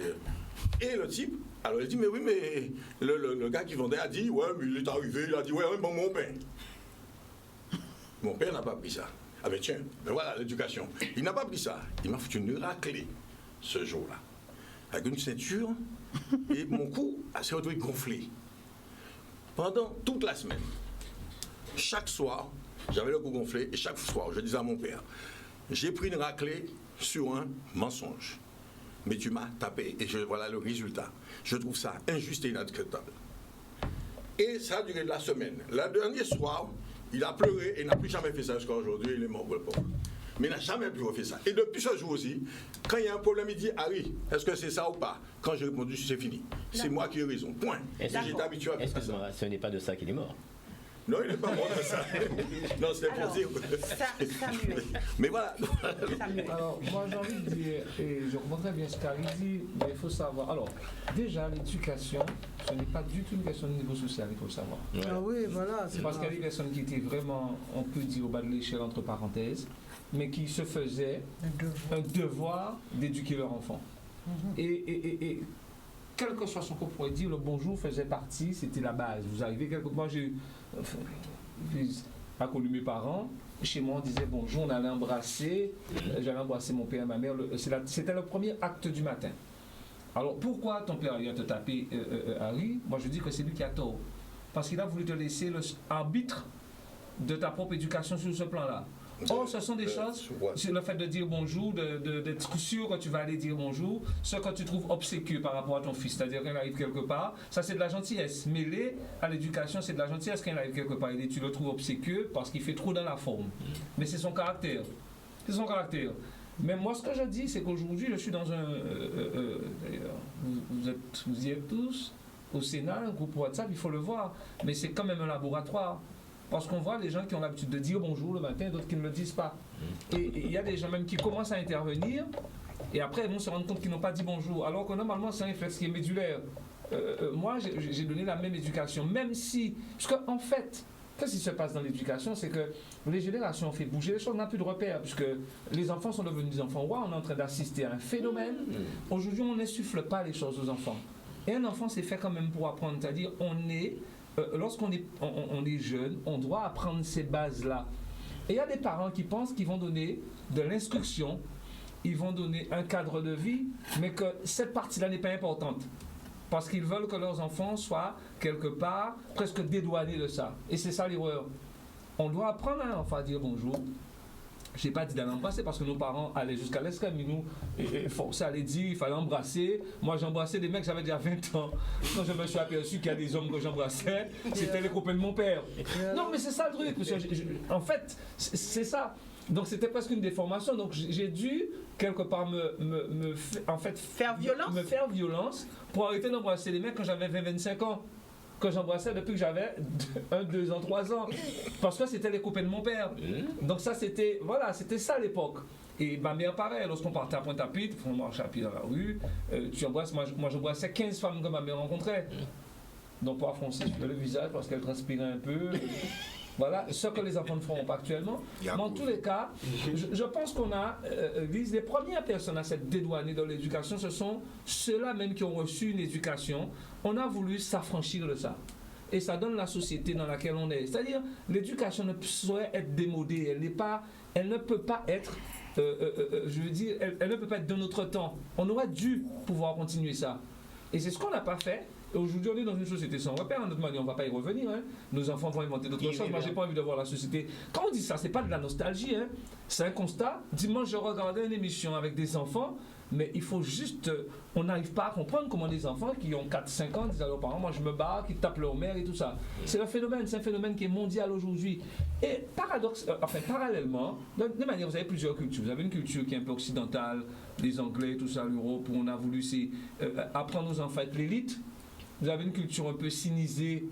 Et le type, alors il dit, mais oui, mais le gars qui vendait a dit, ouais, mais il est arrivé, il a dit, ouais, bon, mon pain. Mon père n'a pas pris ça. Ah ben tiens, ben voilà l'éducation. Il n'a pas pris ça. Il m'a foutu une raclée ce jour-là. Avec une ceinture, et mon cou s'est retrouvé gonflé. Pendant toute la semaine. Chaque soir, j'avais le cou gonflé, et chaque soir, je disais à mon père, j'ai pris une raclée sur un mensonge. Mais tu m'as tapé, et voilà le résultat. Je trouve ça injuste et inacceptable. Et ça a duré de la semaine. Le dernier soir, il a pleuré et n'a plus jamais fait ça jusqu'à aujourd'hui, il est mort pour le pauvre. Mais il n'a jamais plus refait ça. Et depuis ce jour aussi, quand il y a un problème, il dit, Harry, est-ce que c'est ça ou pas? Quand j'ai répondu, c'est fini. C'est moi qui ai raison. Point. J'étais habitué à faire ça. Ce n'est pas de ça qu'il est mort. Non, il n'est pas mort de ça. Non, c'est pour dire. Mais voilà. Alors, moi j'ai envie de dire, et je comprends très bien ce qu'Harry dit, mais il faut savoir. Alors, déjà, l'éducation, ce n'est pas du tout une question de niveau social, il faut le savoir. Ouais. Ah oui, voilà. Parce qu'il y a des personnes qui étaient vraiment, on peut dire, au bas de l'échelle, entre parenthèses, mais qui se faisaient un devoir d'éduquer leur enfant. Et quel que soit son qu'on pourrait dire, le bonjour faisait partie, c'était la base. Vous arrivez quelque part, moi j'ai pas connu mes parents, chez moi on disait bonjour, on allait embrasser, j'allais embrasser mon père et ma mère, c'était le premier acte du matin. Alors pourquoi ton père vient te taper, Harry? Moi je dis que c'est lui qui a tort, parce qu'il a voulu te laisser l'arbitre de ta propre éducation sur ce plan-là. Or, ce sont des choses, c'est le fait de dire bonjour, d'être sûr que tu vas aller dire bonjour, ce que tu trouves obséquieux par rapport à ton fils, c'est-à-dire qu'il arrive quelque part, ça c'est de la gentillesse. Mêlé à l'éducation, c'est de la gentillesse quand il arrive quelque part. Et tu le trouves obséquieux parce qu'il fait trop dans la forme. Mais c'est son caractère. C'est son caractère. Mais moi, ce que je dis, c'est qu'aujourd'hui, je suis dans un... vous y êtes tous, au Sénat, un groupe WhatsApp, il faut le voir. Mais c'est quand même un laboratoire. Parce qu'on voit des gens qui ont l'habitude de dire bonjour le matin, d'autres qui ne le disent pas. Et il y a des gens même qui commencent à intervenir, et après ils vont se rendre compte qu'ils n'ont pas dit bonjour. Alors que normalement c'est un réflexe qui est médulaire. Moi j'ai donné la même éducation, même si... Parce qu'en fait, qu'est-ce qui se passe dans l'éducation? C'est que les générations ont fait bouger les choses, on n'a plus de repères, puisque les enfants sont devenus des enfants rois, on est en train d'assister à un phénomène. Aujourd'hui, on n'insuffle pas les choses aux enfants. Et un enfant, c'est fait quand même pour apprendre, c'est-à-dire, lorsqu'on est, on est jeune, on doit apprendre ces bases-là. Et il y a des parents qui pensent qu'ils vont donner de l'instruction, ils vont donner un cadre de vie, mais que cette partie-là n'est pas importante. Parce qu'ils veulent que leurs enfants soient quelque part presque dédouanés de ça. Et c'est ça l'erreur. On doit apprendre à un enfant à dire bonjour. Je n'ai pas dit d'aller embrasser parce que nos parents allaient jusqu'à l'extrême. Ils nous forçaient à les dire, il fallait embrasser. Moi, j'embrassais des mecs, j'avais déjà 20 ans. Quand je me suis aperçu qu'il y a des hommes que j'embrassais, c'était les copains de mon père. Non, mais c'est ça le truc. Parce que en fait, c'est ça. Donc, c'était presque une déformation. Donc, j'ai dû, quelque part, me faire violence pour arrêter d'embrasser les mecs quand j'avais 20-25 ans. Que j'embrassais depuis que j'avais 1, 2 ans, 3 ans. Parce que c'était les copains de mon père. Donc ça, c'était ça à l'époque. Et ma mère, pareil, lorsqu'on partait à Pointe-à-Pitre, on marchait à pied dans la rue, tu embrasses, moi j'embrassais 15 femmes que ma mère rencontrait. Donc pour froncer sur le visage parce qu'elle transpirait un peu. Voilà, ce que les enfants ne feront pas actuellement. Mais en tous les cas, je pense qu'on a, les premières personnes à s'être dédouanées dans l'éducation, ce sont ceux-là même qui ont reçu une éducation. On a voulu s'affranchir de ça. Et ça donne la société dans laquelle on est. C'est-à-dire, l'éducation ne saurait être démodée. Elle ne peut pas être, elle ne peut pas être de notre temps. On aurait dû pouvoir continuer ça. Et c'est ce qu'on n'a pas fait. Aujourd'hui, on est dans une société sans repère. De toute manière, on ne va pas y revenir. Hein. Nos enfants vont inventer d'autres choses. Moi, je n'ai pas envie de voir la société. Quand on dit ça, ce n'est pas de la nostalgie. Hein. C'est un constat. Dimanche, je regardais une émission avec des enfants. Mais il faut juste... on n'arrive pas à comprendre comment des enfants qui ont 4-5 ans disent à leurs parents, moi je me bats, qui tapent leur mère et tout ça. C'est un phénomène qui est mondial aujourd'hui. Et parallèlement, de manière, vous avez plusieurs cultures. Vous avez une culture qui est un peu occidentale, les Anglais, tout ça, l'Europe, où on a voulu apprendre aux enfants à être l'élite. Vous avez une culture un peu cynisée.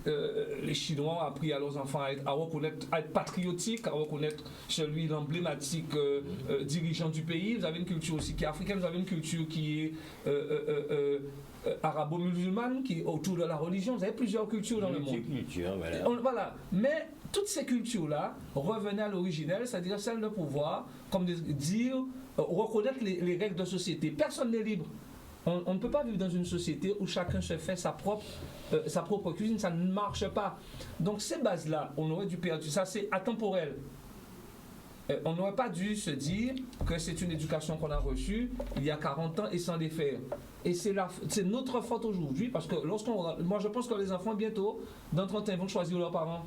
Les Chinois ont appris à leurs enfants à reconnaître, à être patriotiques, à reconnaître celui l'emblématique dirigeant du pays. Vous avez une culture aussi qui est africaine, vous avez une culture qui est arabo-musulmane, qui est autour de la religion. Vous avez plusieurs cultures dans le monde. Voilà. Mais toutes ces cultures-là revenaient à l'originel, c'est-à-dire celle de pouvoir, comme dire, reconnaître les règles de société. Personne n'est libre. On ne peut pas vivre dans une société où chacun se fait sa propre cuisine, ça ne marche pas. Donc ces bases-là, on aurait dû perdre. Ça, c'est atemporel. On n'aurait pas dû se dire que c'est une éducation qu'on a reçue il y a 40 ans et s'en défaire. Et c'est notre faute aujourd'hui, parce que moi je pense que les enfants bientôt, dans 30 ans, vont choisir leurs parents.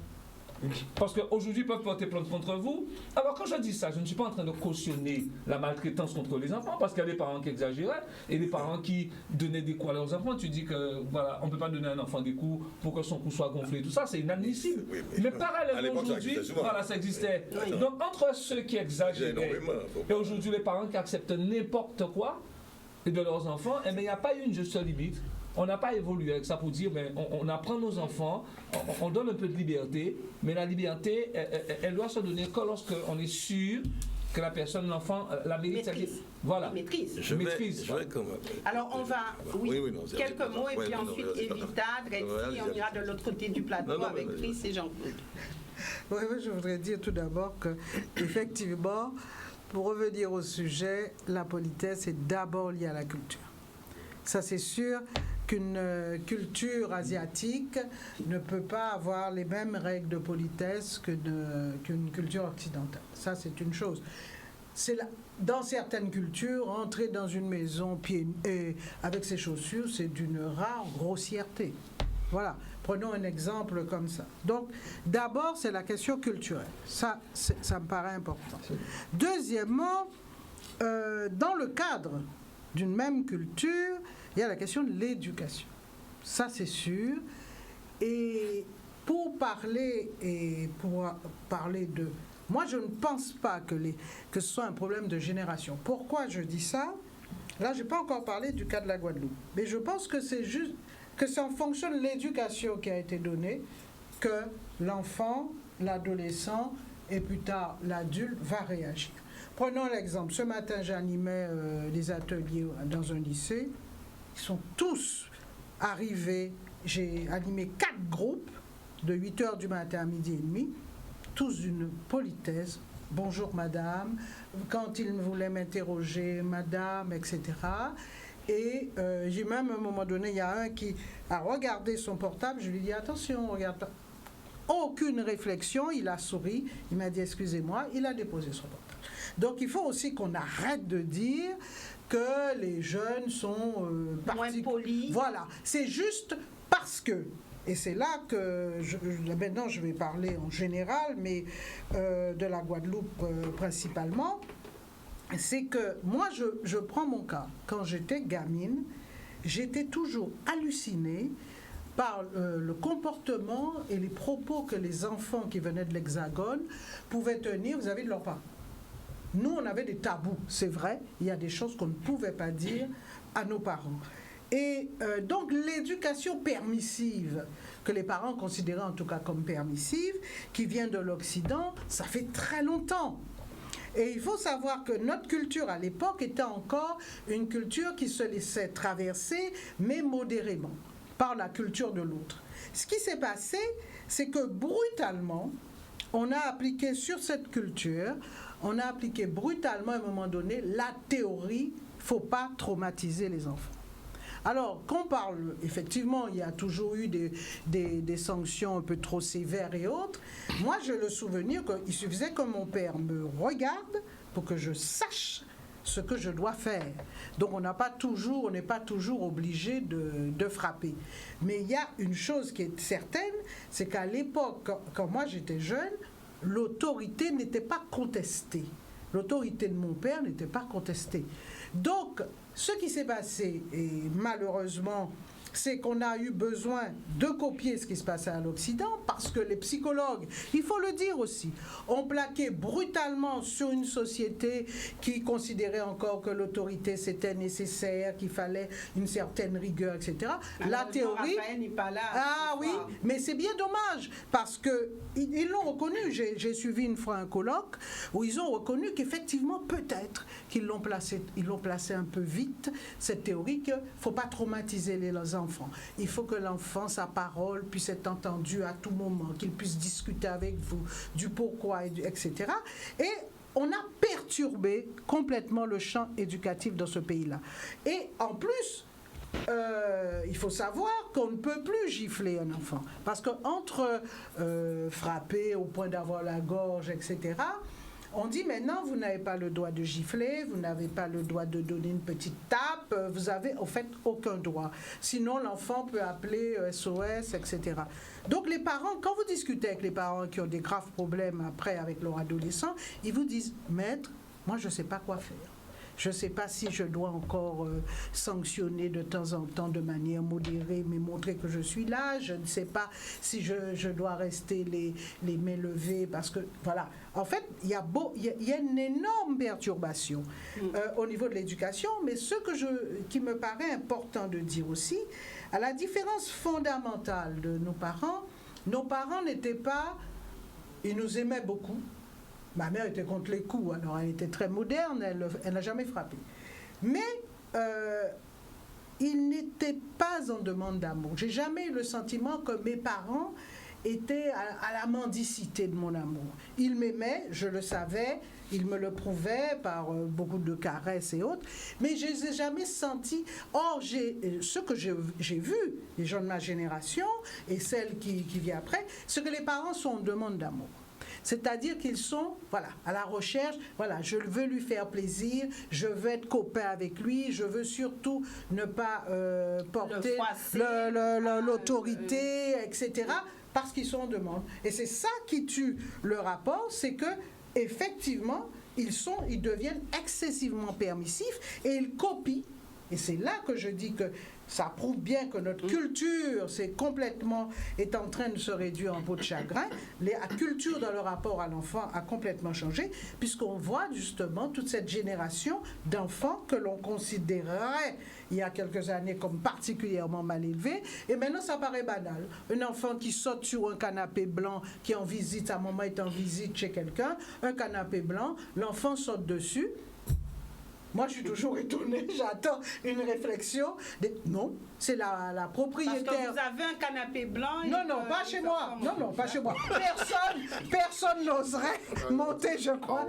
Parce qu'aujourd'hui, ils peuvent porter plainte contre vous. Alors, quand je dis ça, je ne suis pas en train de cautionner la maltraitance contre les enfants, parce qu'il y a des parents qui exagéraient et des parents qui donnaient des coups à leurs enfants. Tu dis que, voilà, on ne peut pas donner à un enfant des coups pour que son cou soit gonflé. Tout ça, c'est inadmissible. Mais parallèlement, aujourd'hui, voilà, ça existait. Donc, entre ceux qui exagéraient et aujourd'hui, les parents qui acceptent n'importe quoi de leurs enfants, eh bien, il n'y a pas eu une juste limite. On n'a pas évolué avec ça pour dire, mais on apprend nos enfants, on donne un peu de liberté, mais la liberté, elle doit se donner que lorsqu'on est sûr que la personne, l'enfant, la mérite. Voilà. Maîtrise. Je maîtrise. Alors on va, quelques mots et puis ensuite Evita, Drexy, on ira de l'autre côté du plateau avec Chris et Jean-Claude. Oui, je voudrais dire tout d'abord que, effectivement, pour revenir au sujet, la politesse est d'abord liée à la culture. Ça, c'est sûr qu'une culture asiatique ne peut pas avoir les mêmes règles de politesse qu'une culture occidentale. Ça, c'est une chose. Dans certaines cultures, entrer dans une maison avec ses chaussures, c'est d'une rare grossièreté. Voilà, prenons un exemple comme ça. Donc, d'abord, c'est la question culturelle. Ça me paraît important. Deuxièmement, dans le cadre d'une même culture, il y a la question de l'éducation. Ça, c'est sûr. Et pour parler de... Moi, je ne pense pas que ce soit un problème de génération. Pourquoi je dis ça? Là, je n'ai pas encore parlé du cas de la Guadeloupe. Mais je pense que c'est juste que c'est en fonction de l'éducation qui a été donnée que l'enfant, l'adolescent et plus tard l'adulte va réagir. Prenons l'exemple. Ce matin, j'animais des ateliers dans un lycée. Ils sont tous arrivés. J'ai animé 4 groupes de 8h du matin à midi et demi, tous d'une politesse. Bonjour madame, quand il voulait m'interroger, madame, etc. Et j'ai même à un moment donné, il y a un qui a regardé son portable, je lui ai dit attention, regarde pas. Aucune réflexion, il a souri, il m'a dit excusez-moi, il a déposé son portable. Donc il faut aussi qu'on arrête de dire que les jeunes sont moins polis. Voilà, c'est juste parce que, et c'est là que, maintenant je vais parler en général, mais de la Guadeloupe principalement, c'est que moi je prends mon cas. Quand j'étais gamine, j'étais toujours hallucinée par le comportement et les propos que les enfants qui venaient de l'Hexagone pouvaient tenir vis-à-vis de leurs parents. Nous, on avait des tabous, c'est vrai, il y a des choses qu'on ne pouvait pas dire à nos parents. Et donc l'éducation permissive, que les parents considéraient en tout cas comme permissive, qui vient de l'Occident, ça fait très longtemps. Et il faut savoir que notre culture à l'époque était encore une culture qui se laissait traverser, mais modérément, par la culture de l'autre. Ce qui s'est passé, c'est que brutalement, on a appliqué sur cette culture, on a appliqué brutalement à un moment donné la théorie, il ne faut pas traumatiser les enfants. Alors, qu'on parle, effectivement, il y a toujours eu des sanctions un peu trop sévères et autres. Moi, j'ai le souvenir qu'il suffisait que mon père me regarde pour que je sache ce que je dois faire. Donc, on n'est pas toujours obligé de frapper. Mais il y a une chose qui est certaine, c'est qu'à l'époque, quand moi j'étais jeune, l'autorité n'était pas contestée. L'autorité de mon père n'était pas contestée. Donc, ce qui s'est passé, et malheureusement, c'est qu'on a eu besoin de copier ce qui se passait à l'Occident parce que les psychologues, il faut le dire aussi, ont plaqué brutalement sur une société qui considérait encore que l'autorité c'était nécessaire, qu'il fallait une certaine rigueur, etc. La théorie... Raphaël n'est pas là. Ah oui, mais c'est bien dommage parce qu'ils l'ont reconnu. J'ai suivi une fois un colloque où ils ont reconnu qu'effectivement, peut-être qu'ils l'ont placé un peu vite, cette théorie qu'il ne faut pas traumatiser les enfants. Il faut que l'enfant, sa parole puisse être entendue à tout moment, qu'il puisse discuter avec vous du pourquoi, etc. Et on a perturbé complètement le champ éducatif dans ce pays-là. Et en plus, il faut savoir qu'on ne peut plus gifler un enfant. Parce qu'entre frapper au point d'avoir la gorge, etc., on dit maintenant, vous n'avez pas le droit de gifler, vous n'avez pas le droit de donner une petite tape, vous avez en fait aucun droit. Sinon, l'enfant peut appeler SOS, etc. Donc les parents, quand vous discutez avec les parents qui ont des graves problèmes après avec leur adolescent, ils vous disent, maître, moi je ne sais pas quoi faire. Je ne sais pas si je dois encore sanctionner de temps en temps de manière modérée, mais montrer que je suis là. Je ne sais pas si je dois rester les mains levées parce que, voilà. En fait, il y a une énorme perturbation au niveau de l'éducation, mais ce qui me paraît important de dire aussi, à la différence fondamentale de nos parents n'étaient pas... Ils nous aimaient beaucoup. Ma mère était contre les coups, alors elle était très moderne, elle n'a jamais frappé. Mais ils n'étaient pas en demande d'amour. J'ai jamais eu le sentiment que mes parents étaient à la mendicité de mon amour. Ils m'aimaient, je le savais, ils me le prouvaient par beaucoup de caresses et autres, mais je ne les ai jamais sentis. Or, ce que j'ai vu, les gens de ma génération et celles qui viennent après, c'est que les parents sont en demande d'amour. C'est-à-dire qu'ils sont à la recherche, je veux lui faire plaisir, je veux être copain avec lui, je veux surtout ne pas porter l'autorité, etc., parce qu'ils sont en demande. Et c'est ça qui tue le rapport, c'est que effectivement, ils deviennent excessivement permissifs et ils copient. Et c'est là que je dis que ça prouve bien que notre culture est en train de se réduire en peau de chagrin. La culture dans le rapport à l'enfant a complètement changé, puisqu'on voit justement toute cette génération d'enfants que l'on considérait il y a quelques années comme particulièrement mal élevés, et maintenant ça paraît banal. Un enfant qui saute sur un canapé blanc, qui est en visite, sa maman est en visite chez quelqu'un, un canapé blanc, l'enfant saute dessus. Moi, je suis toujours étonnée, j'attends une réflexion. Non, c'est la propriétaire. Parce que vous avez un canapé blanc. Non, pas chez moi. Non, pas chez moi. Personne n'oserait monter, je crois.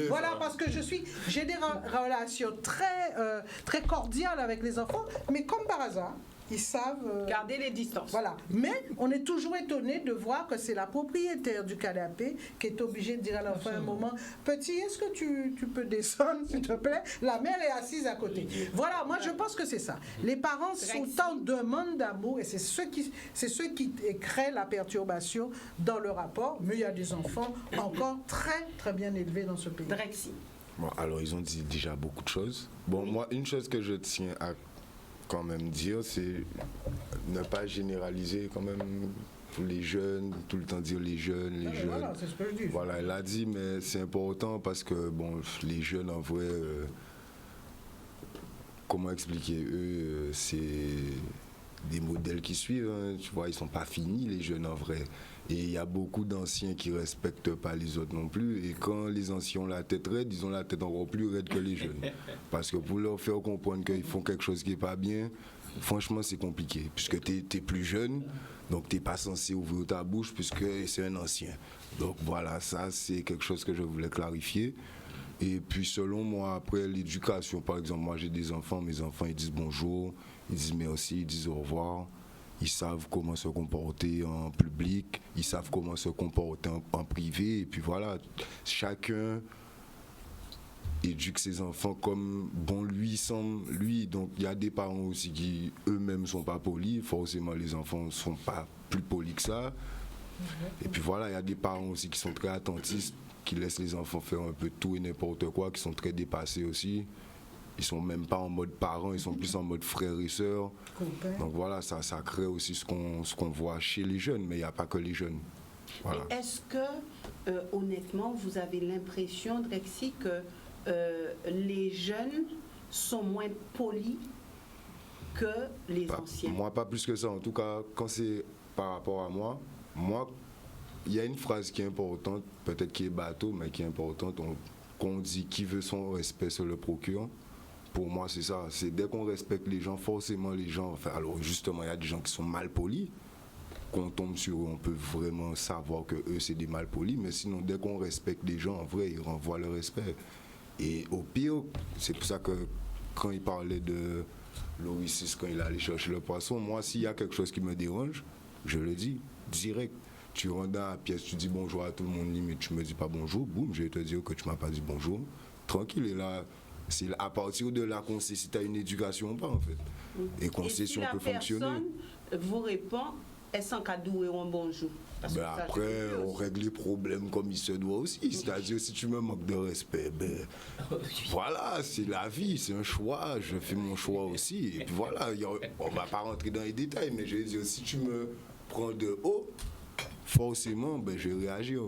Voilà, parce que j'ai des relations très cordiales avec les enfants, mais comme par hasard, ils savent garder les distances. Voilà. Mais on est toujours étonné de voir que c'est la propriétaire du canapé qui est obligée de dire à l'enfant un moment, petit, est-ce que tu peux descendre, s'il te plaît? La mère est assise à côté. Voilà, moi je pense que c'est ça. Les parents sont en demande d'amour et c'est ce qui crée la perturbation dans le rapport. Mais il y a des enfants encore très très bien élevés dans ce pays. Drexy. Bon, alors ils ont dit déjà beaucoup de choses. Bon, moi, une chose que je tiens à quand même dire, c'est ne pas généraliser quand même pour les jeunes, tout le temps dire les jeunes. Voilà, c'est ce que je dis. Voilà, elle a dit, mais c'est important parce que bon, les jeunes en vrai, comment expliquer, eux, c'est des modèles qui suivent, hein, tu vois, ils sont pas finis les jeunes en vrai. Et il y a beaucoup d'anciens qui respectent pas les autres non plus. Et quand les anciens ont la tête raide, ils ont la tête encore plus raide que les jeunes. Parce que pour leur faire comprendre qu'ils font quelque chose qui est pas bien, franchement c'est compliqué. Puisque tu es plus jeune, donc tu n'es pas censé ouvrir ta bouche puisque c'est un ancien. Donc voilà, ça c'est quelque chose que je voulais clarifier. Et puis selon moi, après l'éducation, par exemple, moi j'ai des enfants, mes enfants ils disent bonjour, ils disent merci, ils disent au revoir. Ils savent comment se comporter en public, ils savent comment se comporter en privé. Et puis voilà, chacun éduque ses enfants comme bon lui semble lui. Donc il y a des parents aussi qui eux-mêmes sont pas polis. Forcément, les enfants ne sont pas plus polis que ça. Et puis voilà, il y a des parents aussi qui sont très attentistes, qui laissent les enfants faire un peu tout et n'importe quoi, qui sont très dépassés aussi. Ils sont même pas en mode parents, ils sont plus en mode frères et sœurs. Donc voilà, ça crée aussi ce qu'on voit chez les jeunes, mais il n'y a pas que les jeunes. Voilà. Est-ce que, honnêtement, vous avez l'impression, Drexy, que les jeunes sont moins polis que les anciens? Moi, pas plus que ça. En tout cas, quand c'est par rapport à moi, il y a une phrase qui est importante, peut-être qui est bateau, mais qui est importante, qu'on dit qui veut son respect se le procure. Pour moi, c'est ça. C'est dès qu'on respecte les gens, forcément les gens... Enfin, alors justement, il y a des gens qui sont mal polis. Quand on tombe sur eux, on peut vraiment savoir que eux, c'est des mal polis. Mais sinon, dès qu'on respecte les gens, en vrai, ils renvoient le respect. Et au pire, c'est pour ça que quand il parlait de Loïcis, quand il allait chercher le poisson, moi, s'il y a quelque chose qui me dérange, je le dis direct. Tu rentres dans la pièce, tu dis bonjour à tout le monde, limite, tu me dis pas bonjour, boum, je vais te dire que tu m'as pas dit bonjour. Tranquille, et là... C'est à partir de là qu'on sait si tu as une éducation ou pas, en fait. Et qu'on sait si on peut fonctionner. Et si la personne vous répond, est-ce un cadeau et un bonjour? Après, on règle les problèmes comme il se doit aussi. C'est-à-dire, si tu me manques de respect, voilà, c'est la vie, c'est un choix. Je fais mon choix aussi. Et puis voilà, on ne va pas rentrer dans les détails, mais je veux dire, si tu me prends de haut, forcément, je vais réagir.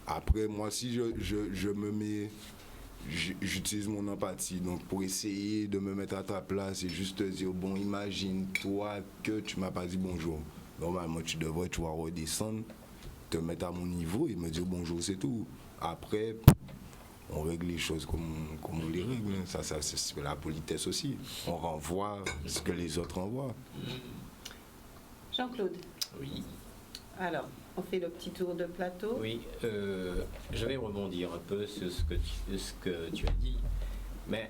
Après, moi, si je me mets... J'utilise mon empathie, donc pour essayer de me mettre à ta place et juste te dire, bon, imagine toi que tu m'as pas dit bonjour. Normalement, tu vas redescendre, te mettre à mon niveau et me dire bonjour, c'est tout. Après, on règle les choses comme on les règle. Ça c'est la politesse aussi. On renvoie ce que les autres renvoient. Jean-Claude. Oui. Alors, on fait le petit tour de plateau. Oui, je vais rebondir un peu sur ce que tu as dit. Mais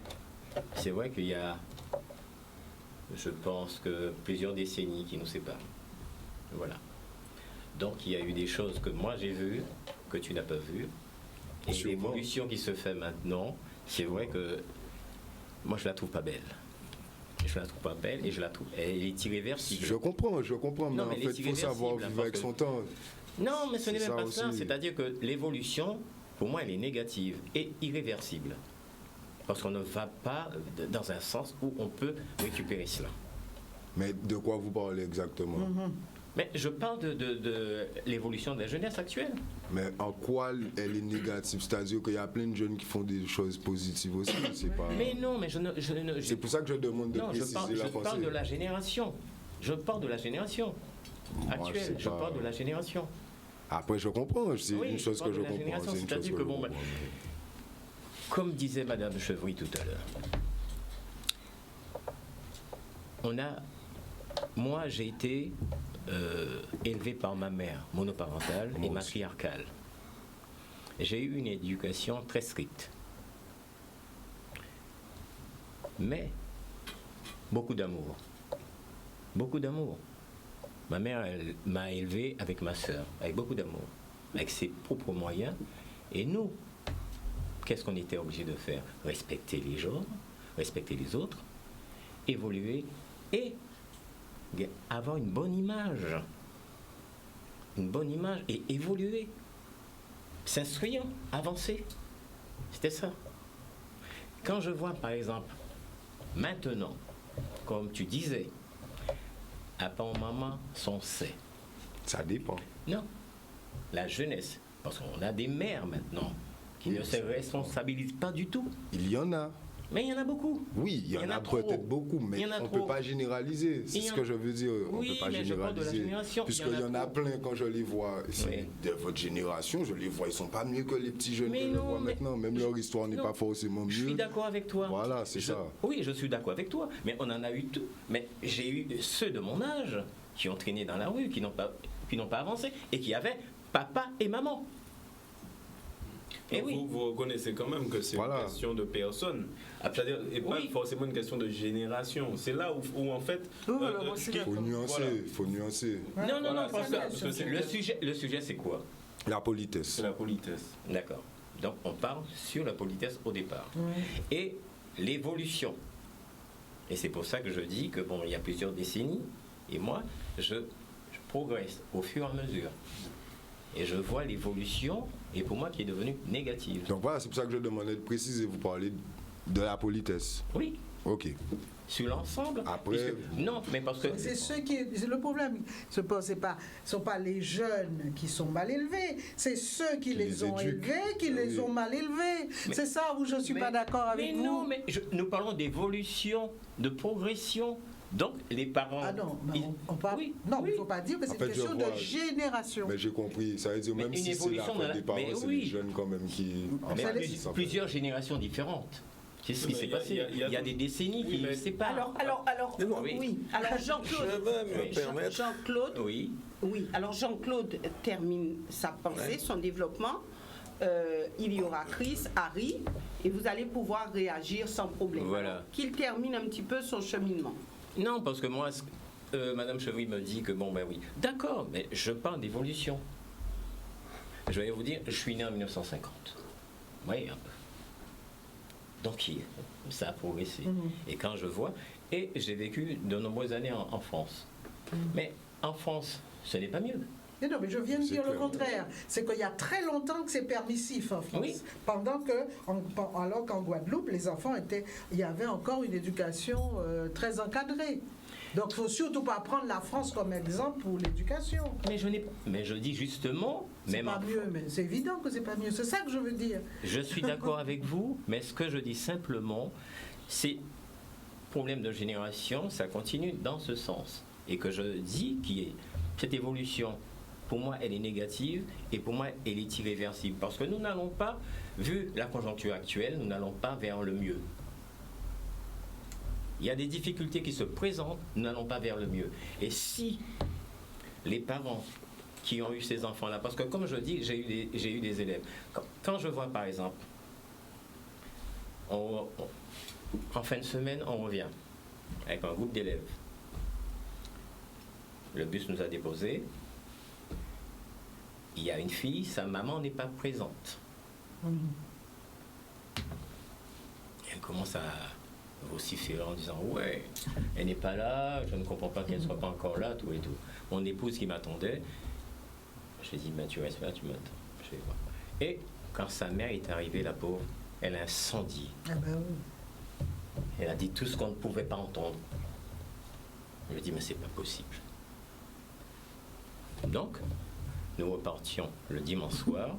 c'est vrai qu'il y a, je pense que plusieurs décennies qui nous séparent. Voilà. Donc il y a eu des choses que moi j'ai vues, que tu n'as pas vues. Et l'évolution qui se fait maintenant, c'est vrai que moi je la trouve pas belle. Je la trouve pas belle et elle est irréversible. Je comprends, mais en fait, il faut savoir vivre avec son temps. Non, mais ce n'est même pas ça. C'est-à-dire que l'évolution, pour moi, elle est négative et irréversible. Parce qu'on ne va pas dans un sens où on peut récupérer cela. Mais de quoi vous parlez exactement? Mais je parle de l'évolution de la jeunesse actuelle. Mais en quoi elle est négative? C'est-à-dire qu'il y a plein de jeunes qui font des choses positives aussi. C'est pas... Mais non, mais c'est pour ça que je demande de préciser la pensée. Je parle de la génération. Je parle de la génération actuelle. Je parle de la génération. Après, je comprends. C'est une chose que je comprends. C'est-à-dire que bon, Comme disait Madame Chevry tout à l'heure, moi j'ai été élevé par ma mère monoparentale et matriarcale. J'ai eu une éducation très stricte. Mais beaucoup d'amour. Beaucoup d'amour. Ma mère, elle m'a élevé avec ma sœur, avec beaucoup d'amour, avec ses propres moyens. Et nous, qu'est-ce qu'on était obligé de faire? Respecter les gens, respecter les autres, évoluer et avoir une bonne image. Une bonne image et évoluer. S'instruire, avancer. C'était ça. Quand je vois, par exemple, maintenant, comme tu disais, papa ou maman sont sains. Ça dépend. Non. La jeunesse, parce qu'on a des mères maintenant qui ne se responsabilisent pas du tout. Il y en a. Mais il y en a beaucoup. Oui, il y en a peut-être beaucoup, mais on ne peut pas généraliser. C'est ce que je veux dire. On ne peut pas généraliser. Puisqu'il y en a plein, quand je les vois, de votre génération, je les vois, ils ne sont pas mieux que les petits jeunes que je vois maintenant. Même leur histoire n'est pas forcément mieux. Je suis d'accord avec toi. Voilà, c'est ça. Oui, je suis d'accord avec toi. Mais on en a eu tout. Mais j'ai eu ceux de mon âge qui ont traîné dans la rue, qui n'ont pas avancé et qui avaient papa et maman. Et oui. Vous reconnaissez quand même que c'est une question de personne, c'est-à-dire et pas forcément une question de génération. C'est là où en fait il faut nuancer. Non, parce que le sujet c'est quoi? La politesse. C'est la politesse. D'accord. Donc on parle sur la politesse au départ. Et l'évolution. Et c'est pour ça que je dis que il y a plusieurs décennies et moi je progresse au fur et à mesure. Et je vois l'évolution, et pour moi, qui est devenue négative. Donc voilà, c'est pour ça que je demandais de préciser, vous parlez de la politesse. Oui. Ok. Sur l'ensemble. Après. Non, mais parce que. C'est ceux qui. Le problème, ce ne sont pas les jeunes qui sont mal élevés, c'est ceux qui les ont élevés qui les ont mal élevés. C'est ça où je ne suis pas d'accord avec vous. Non, mais nous parlons d'évolution, de progression. Donc, les parents... Ah non, on parle... Oui, non, il ne faut pas dire que c'est une question de génération. Mais j'ai compris. Ça veut dire, même si c'est la faute des parents, c'est les jeunes quand même qui... Plusieurs générations différentes. C'est ce qui s'est passé. Il y a des décennies qui ne séparent. Alors, oui. Alors, Jean-Claude... Oui. Alors, Jean-Claude termine sa pensée, son développement. Il y aura Chris, Harry, et vous allez pouvoir réagir sans problème. Voilà. Qu'il termine un petit peu son cheminement. Non, parce que moi, Madame Chevry me dit que oui. D'accord, mais je parle d'évolution. Je vais vous dire, je suis né en 1950. Oui, un peu. Donc, ça a progressé. Et quand je vois, et j'ai vécu de nombreuses années en France. Mais en France, ce n'est pas mieux. Mais non, mais je viens de dire le contraire. C'est qu'il y a très longtemps que c'est permissif en France. Oui. Alors qu'en Guadeloupe, les enfants il y avait encore une éducation très encadrée. Donc il ne faut surtout pas prendre la France comme exemple pour l'éducation. Mais je dis justement... C'est pas mieux, mais c'est évident que c'est pas mieux. C'est ça que je veux dire. Je suis d'accord avec vous, mais ce que je dis simplement, c'est problème de génération, ça continue dans ce sens. Et que je dis qu'il y ait cette évolution... Pour moi, elle est négative et pour moi, elle est irréversible. Parce que nous n'allons pas, vu la conjoncture actuelle, nous n'allons pas vers le mieux. Il y a des difficultés qui se présentent, nous n'allons pas vers le mieux. Et si les parents qui ont eu ces enfants-là, parce que comme je dis, j'ai eu des élèves. Quand je vois par exemple, en fin de semaine, on revient avec un groupe d'élèves. Le bus nous a déposés. Il y a une fille, sa maman n'est pas présente. Elle commence à vociférer en disant « Ouais, elle n'est pas là, je ne comprends pas qu'elle ne soit pas encore là, tout et tout. » Mon épouse qui m'attendait, je lui ai dit « Tu restes là, tu m'attends. » Je vais voir. Et quand sa mère est arrivée, la pauvre, elle a incendié. Ah ben oui. Elle a dit tout ce qu'on ne pouvait pas entendre. Je lui ai dit « Mais c'est pas possible. » Donc, nous repartions le dimanche soir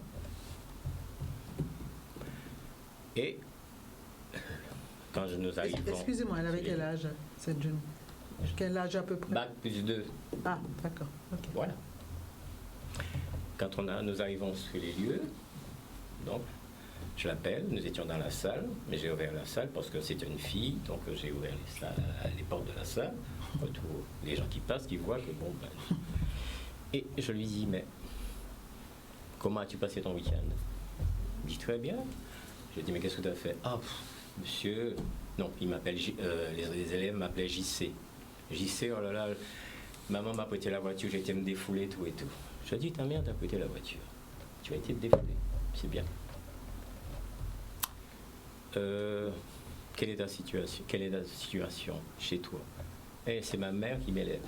et quand nous arrivons... Excusez-moi, elle avait quel âge, cette jeune? Quel âge à peu près? Bac plus 2. Ah, d'accord. Okay. Voilà. Quand nous arrivons sur les lieux, donc, Je l'appelle, nous étions dans la salle, mais j'ai ouvert la salle parce que c'était une fille, donc j'ai ouvert les portes de la salle, pour tous les gens qui passent, qui voient que bon, ben... Et je lui dis, mais comment as-tu passé ton week-end? Il dit, très bien. Je lui dis, mais qu'est-ce que tu as fait? Ah, monsieur, non, il m'appelle, les élèves m'appelaient JC. JC, oh là là, maman m'a prêté la voiture, j'ai été me défouler, tout et tout. Je lui dis, ta mère t'a prêté la voiture. Tu as été te défouler, c'est bien. Quelle est ta situation chez toi? Eh, c'est ma mère qui m'élève,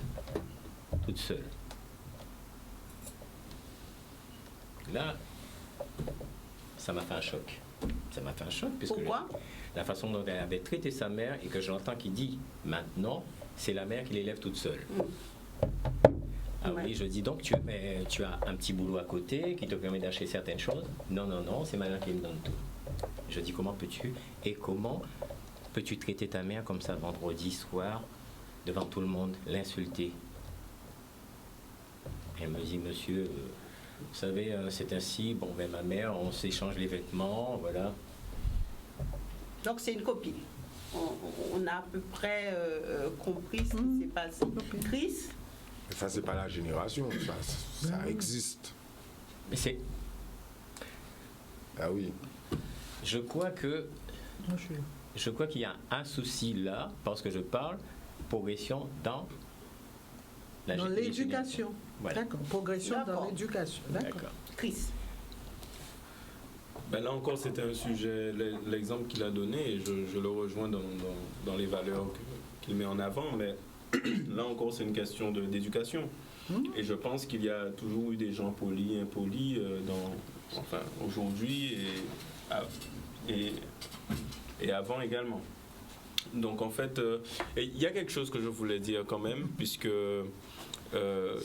toute seule. Là, ça m'a fait un choc. Ça m'a fait un choc. Pourquoi? La façon dont elle avait traité sa mère et que j'entends qu'il dit maintenant, c'est la mère qui l'élève toute seule. Ah oui, je dis donc tu as un petit boulot à côté qui te permet d'acheter certaines choses. Non, non, non, c'est ma mère qui me donne tout. Je dis comment peux-tu traiter ta mère comme ça vendredi soir devant tout le monde, l'insulter? Elle me dit, monsieur, vous savez, c'est ainsi, bon ben ma mère, on s'échange les vêtements, voilà. Donc c'est une copie. On a à peu près compris ce qui s'est passé. Chris? Ça, c'est pas la génération, ça existe. Mais c'est... Ah oui. Je crois qu'il y a un souci là, parce que je parle progression dans l'éducation. Voilà. D'accord, progression dans l'éducation. D'accord. Chris? Ben là encore, c'était un sujet, l'exemple qu'il a donné, et je le rejoins dans les valeurs qu'il met en avant, mais là encore, c'est une question d'éducation. Et je pense qu'il y a toujours eu des gens polis, impolis, aujourd'hui et avant également. Donc en fait, il y a quelque chose que je voulais dire quand même, puisque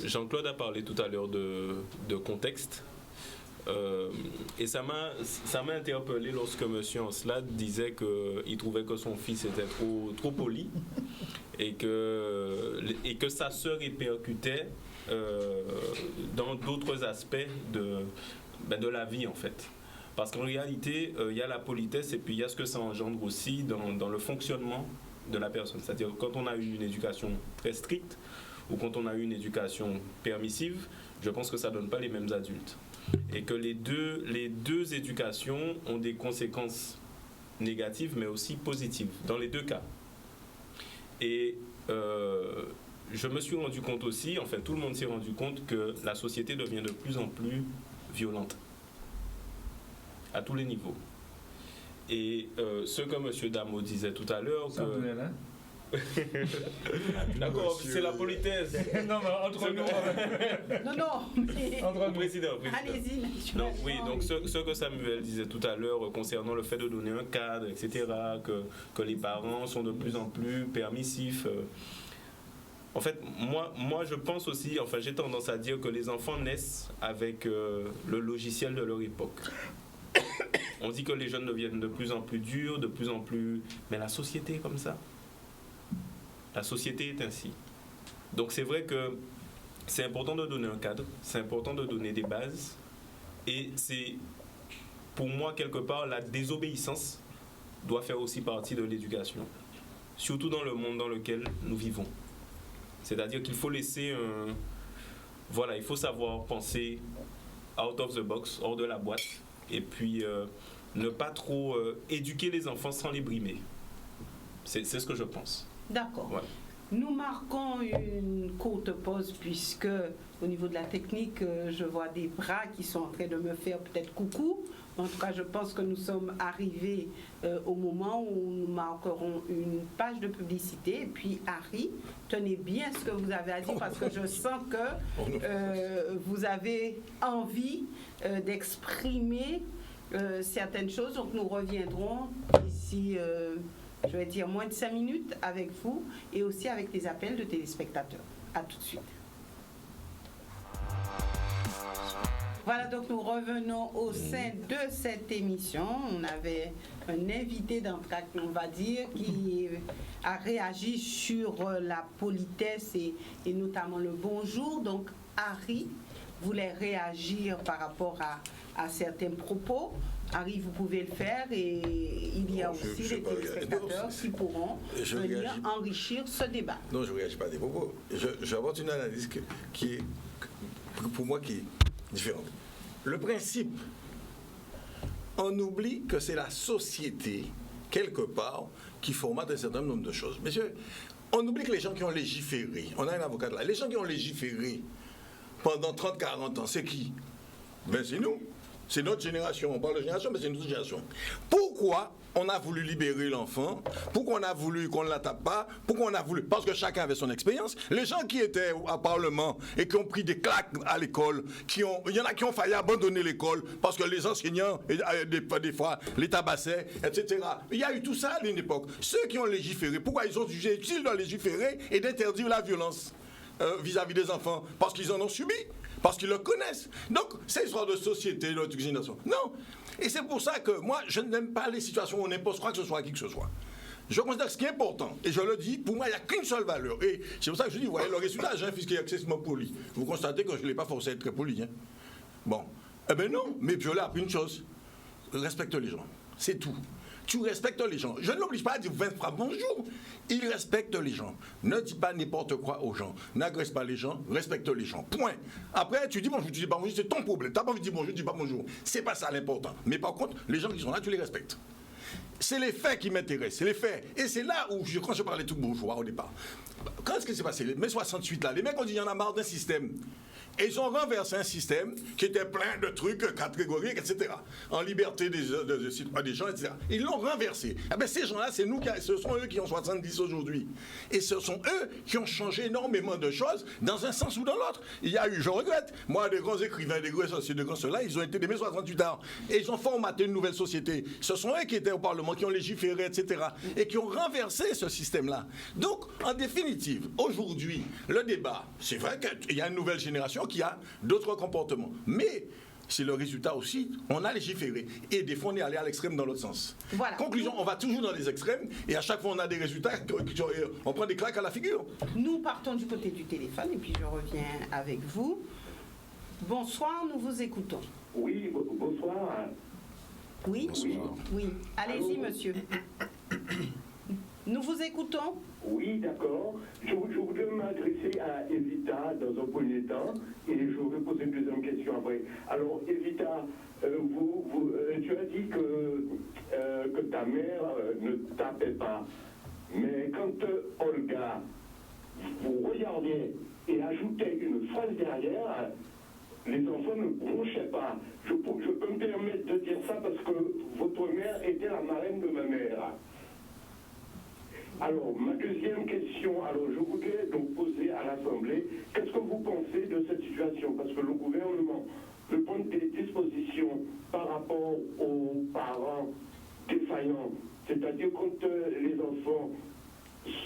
Jean-Claude a parlé tout à l'heure de contexte. Et ça m'a interpellé lorsque M. Ancelade disait qu'il trouvait que son fils était trop poli et que sa sœur répercutait dans d'autres aspects de la vie en fait. Parce qu'en réalité, il y a la politesse et puis il y a ce que ça engendre aussi dans le fonctionnement de la personne. C'est-à-dire quand on a eu une éducation très stricte ou quand on a eu une éducation permissive, je pense que ça ne donne pas les mêmes adultes. Et que les deux éducations ont des conséquences négatives mais aussi positives, dans les deux cas. Et je me suis rendu compte aussi, enfin tout le monde s'est rendu compte que la société devient de plus en plus violente, à tous les niveaux. Et ce que M. Damo disait tout à l'heure... D'accord, c'est la politesse. Non, mais entre nous. Non. Président. Allez-y. Non, oui, donc ce que Samuel disait tout à l'heure concernant le fait de donner un cadre, etc., que les parents sont de plus en plus permissifs. En fait, moi, je pense aussi, enfin, j'ai tendance à dire que les enfants naissent avec le logiciel de leur époque. On dit que les jeunes deviennent de plus en plus durs, de plus en plus... Mais la société est comme ça. La société est ainsi. Donc c'est vrai que c'est important de donner un cadre, c'est important de donner des bases. Et c'est, pour moi, quelque part, la désobéissance doit faire aussi partie de l'éducation. Surtout dans le monde dans lequel nous vivons. C'est-à-dire qu'il faut laisser un... Voilà, il faut savoir penser out of the box, hors de la boîte. Et puis, ne pas trop éduquer les enfants sans les brimer. C'est ce que je pense. D'accord. Ouais. Nous marquons une courte pause puisque au niveau de la technique, je vois des bras qui sont en train de me faire peut-être coucou. En tout cas, je pense que nous sommes arrivés au moment où nous marquerons une page de publicité. Et puis, Harry, tenez bien ce que vous avez à dire parce que je sens que vous avez envie d'exprimer certaines choses. Donc, nous reviendrons ici... je vais dire moins de 5 minutes avec vous et aussi avec les appels de téléspectateurs. À tout de suite. Voilà, donc nous revenons au sein de cette émission. On avait un invité d'entraque, on va dire, qui a réagi sur la politesse et notamment le bonjour. Donc, Harry voulait réagir par rapport à certains propos. Harry, vous pouvez le faire et il y a aussi les téléspectateurs qui pourront venir enrichir ce débat. Non, je ne réagis pas à des propos. J'apporte une analyse qui est, pour moi, qui est différente. Le principe, on oublie que c'est la société, quelque part, qui formate un certain nombre de choses. Messieurs, on oublie que les gens qui ont légiféré, on a un avocat là, les gens qui ont légiféré pendant 30-40 ans, c'est qui? Ben c'est nous. C'est notre génération. On parle de génération, mais c'est notre génération. Pourquoi on a voulu libérer l'enfant? Pourquoi on a voulu qu'on ne la tape pas? Pourquoi on a voulu? Parce que chacun avait son expérience. Les gens qui étaient au Parlement et qui ont pris des claques à l'école, il y en a qui ont failli abandonner l'école parce que les enseignants, des fois, les tabassaient, etc. Il y a eu tout ça à une époque. Ceux qui ont légiféré, pourquoi ils ont jugé utile de légiférer et d'interdire la violence vis-à-vis des enfants? Parce qu'ils en ont subi. Parce qu'ils le connaissent. Donc, c'est une histoire de société, de notre génération. Non. Et c'est pour ça que moi, je n'aime pas les situations où on impose quoi que ce soit à qui que ce soit. Je considère que ce qui est important, et je le dis, pour moi, il n'y a qu'une seule valeur. Et c'est pour ça que je dis, vous voyez, le résultat, j'ai un fils qui est excessivement poli. Vous constatez que je ne l'ai pas forcé à être très poli. Hein. Bon. Eh bien non, mais je l'ai appris une chose. Respecte les gens. C'est tout. Tu respectes les gens. Je ne l'oblige pas à dire 20 phrases bonjour. Il respecte les gens. Ne dis pas n'importe quoi aux gens. N'agresse pas les gens, respecte les gens. Point. Après, tu dis bonjour, tu dis pas bonjour, c'est ton problème. Tu n'as pas envie de dire bonjour, tu dis pas bonjour. C'est pas ça l'important. Mais par contre, les gens qui sont là, tu les respectes. C'est les faits qui m'intéressent, c'est les faits. Et c'est là où, quand je parlais tout bourgeois au départ, quand est-ce que c'est passé? Mai 68 là, les mecs ont dit il y en a marre d'un système. Et ils ont renversé un système qui était plein de trucs catégoriques, etc. En liberté des gens, etc. Ils l'ont renversé. Eh bien, ces gens-là, ce sont eux qui ont 70 aujourd'hui. Et ce sont eux qui ont changé énormément de choses dans un sens ou dans l'autre. Il y a eu, je regrette, moi, des grands écrivains, des grands sociétés, des grands ceux-là, ils ont été des mai 68 ans. Et ils ont formaté une nouvelle société. Ce sont eux qui étaient au Parlement, qui ont légiféré, etc. Et qui ont renversé ce système-là. Donc, en définitive, aujourd'hui, le débat, c'est vrai qu'il y a une nouvelle génération qui a d'autres comportements. Mais c'est le résultat aussi, on a légiféré. Et des fois, on est allé à l'extrême dans l'autre sens. Voilà. Conclusion, on va toujours dans les extrêmes et à chaque fois, on a des résultats, on prend des claques à la figure. Nous partons du côté du téléphone et puis je reviens avec vous. Bonsoir, nous vous écoutons. Oui, bonsoir. Oui, oui. Allez-y, monsieur. Nous vous écoutons. Oui, d'accord. Je voudrais m'adresser à Evita dans un premier temps et je vais poser une deuxième question après. Alors, Evita, tu as dit que ta mère ne tapait pas. Mais quand Olga, vous regardiez et ajoutez une phrase derrière, les enfants ne bronchaient pas. Je peux me permettre de dire ça parce que votre mère était la marraine de ma mère. Alors, ma deuxième question, je voudrais donc poser à l'Assemblée, qu'est-ce que vous pensez de cette situation? Parce que le gouvernement veut prendre des dispositions par rapport aux parents défaillants, c'est-à-dire quand les enfants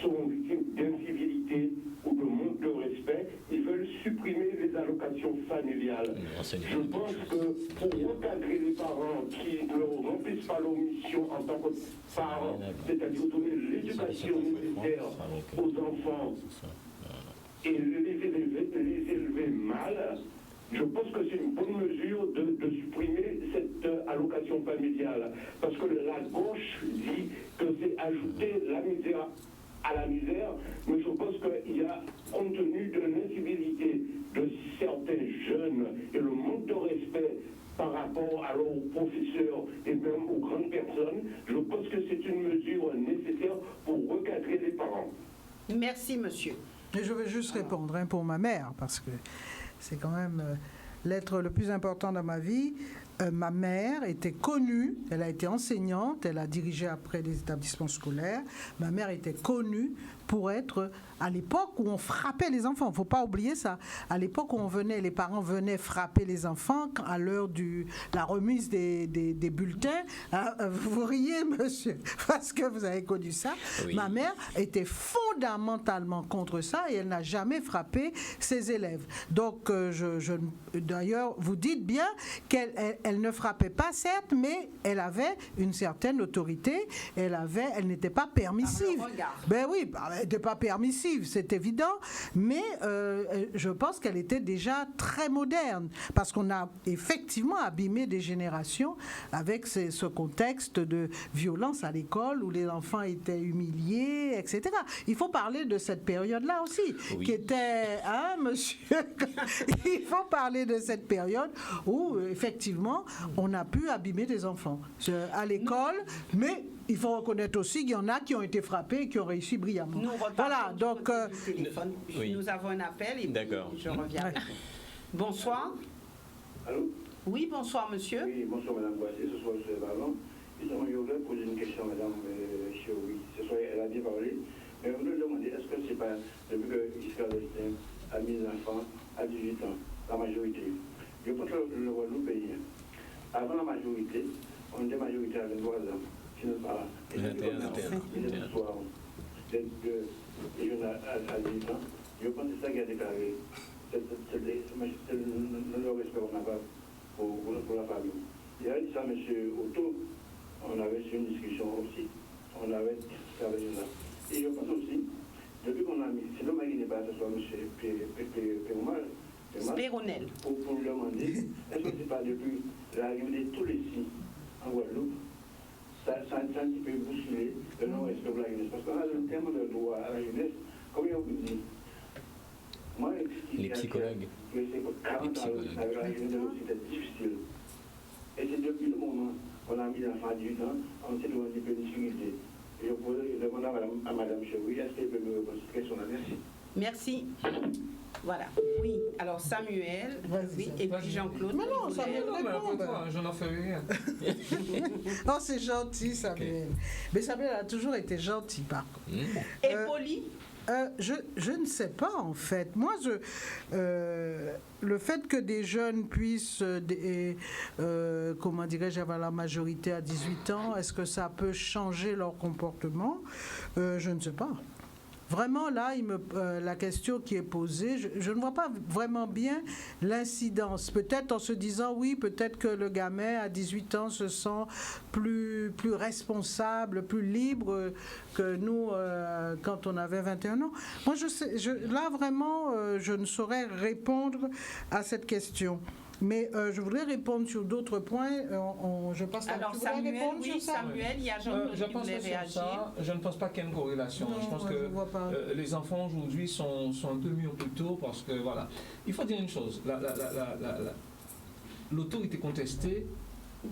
sont victimes d'incivilité ou de manque de respect, ils veulent supprimer les allocations familiales. Je pense que pour recadrer les parents qui ne remplissent pas leur mission en tant que parents, c'est-à-dire donner l'éducation nécessaire aux enfants et les élever mal, je pense que c'est une bonne mesure de supprimer cette allocation familiale. Parce que la gauche dit que c'est ajouter la misère à la misère, mais je pense qu'il y a, compte tenu de l'incivilité de certains jeunes et le manque de respect par rapport alors aux professeurs et même aux grandes personnes, je pense que c'est une mesure nécessaire pour recadrer les parents. Merci, monsieur. Et je vais juste répondre pour ma mère, parce que c'est quand même l'être le plus important dans ma vie. Ma mère était connue, elle a été enseignante, elle a dirigé après des établissements scolaires. Ma mère était connue pour être, à l'époque où on frappait les enfants, il ne faut pas oublier ça, à l'époque où les parents venaient frapper les enfants à l'heure de la remise des bulletins. Vous riez, monsieur, parce que vous avez connu ça. Oui. Ma mère était fondamentalement contre ça et elle n'a jamais frappé ses élèves. Donc, d'ailleurs, vous dites bien qu'elle elle ne frappait pas, certes, mais elle avait une certaine autorité, elle n'était pas permissive. Par le regard. Ben oui, elle n'était pas permissive, c'est évident, mais je pense qu'elle était déjà très moderne, parce qu'on a effectivement abîmé des générations avec ce contexte de violence à l'école où les enfants étaient humiliés, etc. Il faut parler de cette période-là aussi, Oui. qui était, hein, monsieur, il faut parler de cette période où effectivement on a pu abîmer des enfants à l'école, mais il faut reconnaître aussi qu'il y en a qui ont été frappés et qui ont réussi brillamment. Nous repartons Voilà, du donc côté du téléphone. Oui. Nous avons un appel et puis D'accord. je reviens. avec vous. Bonsoir. Allô? Oui, bonsoir monsieur. Oui, bonsoir Madame Boissy, ce soir je suis Ballon. Je voudrais poser une question à Madame Chioui. Ce soir elle a bien parlé, mais on me demandait est-ce que c'est pas depuis que Giscard d'Estaing a mis l'enfant à 18 ans, la majorité. Je pense que le Guadeloupe pays. Avant la majorité, on était majorité à 23 ans. Chez nos parents. Et depuis qu'on a mis l'histoire des jeunes à 18 ans, je pense que c'est ça qui a déclaré. C'est le respect qu'on n'a pas pour la famille. Il y a dit ça, M. Otto, on avait sur une discussion aussi, on avait travaillé là. Et je pense aussi, depuis qu'on a mis, c'est dommage qu'il n'est pas ce soir, M. Spéronel. Pour lui demander, est-ce que c'est pas depuis l'arrivée de tous les signes en Guadeloupe, ça a un petit peu bousculé le non-respect pour la jeunesse. Parce qu'on a un terme de droit à la jeunesse, combien vous dites? Moi, Les psychologues. Mais c'est 40 ans avec la jeunesse, c'était difficile. Et c'est depuis le moment qu'on a mis l'enfant à 18 ans, on s'est devant un peu de difficulté. Et je demande à Mme Chevry, est-ce qu'elle peut me répondre à cette question-là? Merci. Merci. Voilà. Oui. Alors Samuel, oui, et puis Jean-Claude. Mais non, Samuel, je n'en fais rien. Oh, c'est gentil, Samuel. Mais Samuel a toujours été gentil, par contre. Et Poli? Je ne sais pas, en fait. Moi, le fait que des jeunes puissent, comment dirais-je, avoir la majorité à 18 ans, est-ce que ça peut changer leur comportement? Je ne sais pas. Vraiment, là, la question qui est posée, je ne vois pas vraiment bien l'incidence. Peut-être en se disant, oui, peut-être que le gamin à 18 ans se sent plus responsable, plus libre que nous quand on avait 21 ans. Moi, là, vraiment, je ne saurais répondre à cette question. Mais je voudrais répondre sur d'autres points. Je passe à Alors Samuel, oui, Samuel, il y a Jean-Claude qui voulait réagir. Je ne pense pas qu'il y ait une corrélation. Non, je pense que les enfants aujourd'hui sont un peu mis au plus tôt parce que, voilà. Il faut dire une chose. L'autorité contestée,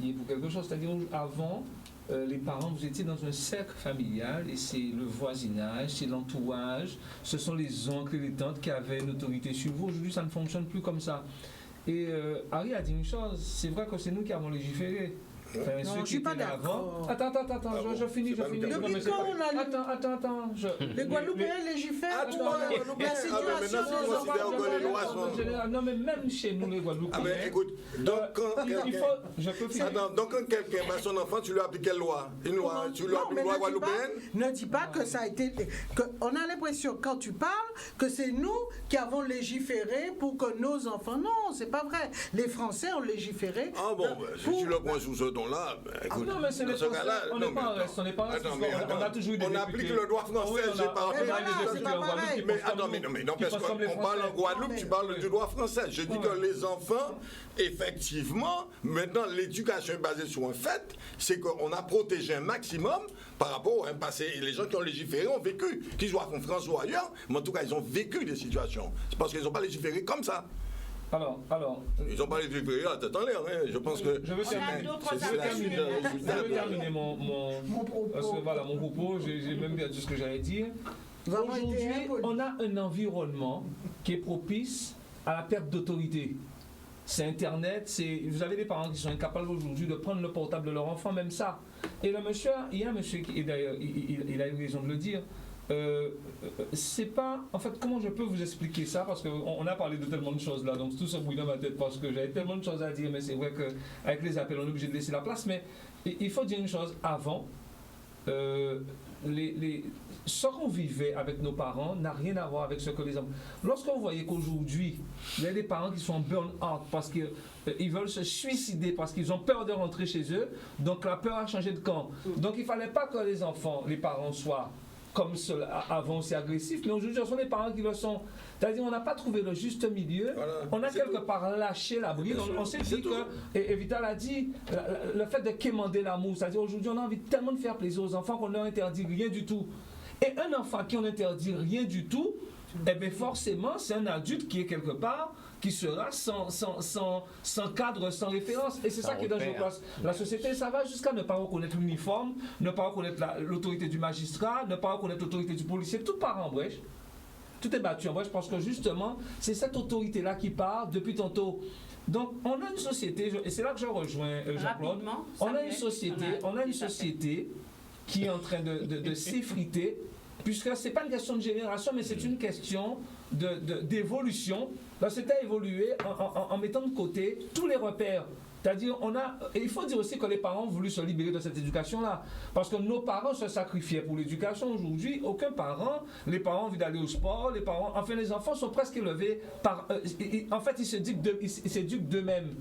il est pour quelque chose. C'est-à-dire, avant, les parents, vous étiez dans un cercle familial et c'est le voisinage, c'est l'entourage, ce sont les oncles et les tantes qui avaient une autorité sur vous. Aujourd'hui, ça ne fonctionne plus comme ça. Et Harry a dit une chose, c'est vrai que c'est nous qui avons légiféré. Enfin, non, ceux je qui suis pas étaient là d'accord. avant. Attends, je finis. Depuis quand on a Attends. Les Guadeloupéens légifèrent. La situation non, mais même chez nous, les Guadeloupéens. Ah ben écoute, donc quand je peux finir. Attends, donc quand quelqu'un bat son enfant, tu lui appliques quelle loi? Une loi? Tu lui appliques une loi guadeloupéenne? Ne dis pas que ça a été... On a l'impression, quand tu parles, que c'est nous qui avons légiféré pour que nos enfants... Non, c'est pas vrai. Les Français ont légiféré... Ah bon, si tu le prends sous ce ton-là, écoute, non, mais c'est les Français, on n'est pas en reste, on n'est pas en reste. On a toujours eu des on applique le droit français, j'ai pas mais attends, mais non, parce qu'on parle en Guadeloupe, tu parles du droit français. Je dis que les enfants, effectivement, maintenant, l'éducation est basée sur un fait, c'est qu'on a protégé un maximum par rapport à un passé. Et les gens qui ont légiféré ont vécu, qu'ils soient en France ou ailleurs, mais en tout cas, ils ont vécu des situations. C'est parce qu'ils n'ont pas légiféré comme ça. Alors, ils n'ont pas légiféré à tête en l'air. Je pense que je veux terminer mon propos. J'ai même bien dit ce que j'allais dire. Aujourd'hui, on a un environnement qui est propice à la perte d'autorité. C'est Internet, vous avez des parents qui sont incapables aujourd'hui de prendre le portable de leur enfant, même ça. Et le monsieur, il y a un monsieur qui, et d'ailleurs, il a eu raison de le dire. C'est pas... En fait, comment je peux vous expliquer ça? Parce qu'on a parlé de tellement de choses là, donc tout ça bouille dans ma tête parce que j'avais tellement de choses à dire, mais c'est vrai qu'avec les appels, on est obligé de laisser la place. Mais il faut dire une chose, avant, ce qu'on vivait avec nos parents n'a rien à voir avec ce que les hommes... Lorsque vous voyez qu'aujourd'hui, il y a des parents qui sont en burn-out parce qu'ils veulent se suicider, parce qu'ils ont peur de rentrer chez eux, donc la peur a changé de camp. Donc il ne fallait pas que les parents soient comme cela avant aussi agressifs, mais aujourd'hui, ce sont les parents qui le sont. C'est-à-dire on n'a pas trouvé le juste milieu, voilà, on a quelque part lâché la bride, on s'est dit que, et Vital a dit, le fait de quémander l'amour, c'est-à-dire aujourd'hui on a envie tellement de faire plaisir aux enfants qu'on leur interdit rien du tout. Et un enfant qui on interdit rien du tout, eh bien forcément c'est un adulte qui est quelque part, qui sera sans cadre, sans référence. Et c'est ça qui est dangereux. La société, ça va jusqu'à ne pas reconnaître l'uniforme, ne pas reconnaître l'autorité du magistrat, ne pas reconnaître l'autorité du policier, tout part en brèche. Tout est battu en brèche parce que justement, c'est cette autorité-là qui part depuis tantôt. Donc, on a une société, et c'est là que je rejoins Jean-Claude, on a une société qui est en train de s'effriter, puisque ce n'est pas une question de génération, mais c'est une question d'évolution. La société a évolué en mettant de côté tous les repères. C'est-à-dire, et il faut dire aussi que les parents ont voulu se libérer de cette éducation-là. Parce que nos parents se sacrifiaient pour l'éducation. Aujourd'hui, aucun parent, les parents ont envie d'aller au sport, les enfants sont presque élevés par... en fait, ils s'éduquent d'eux-mêmes.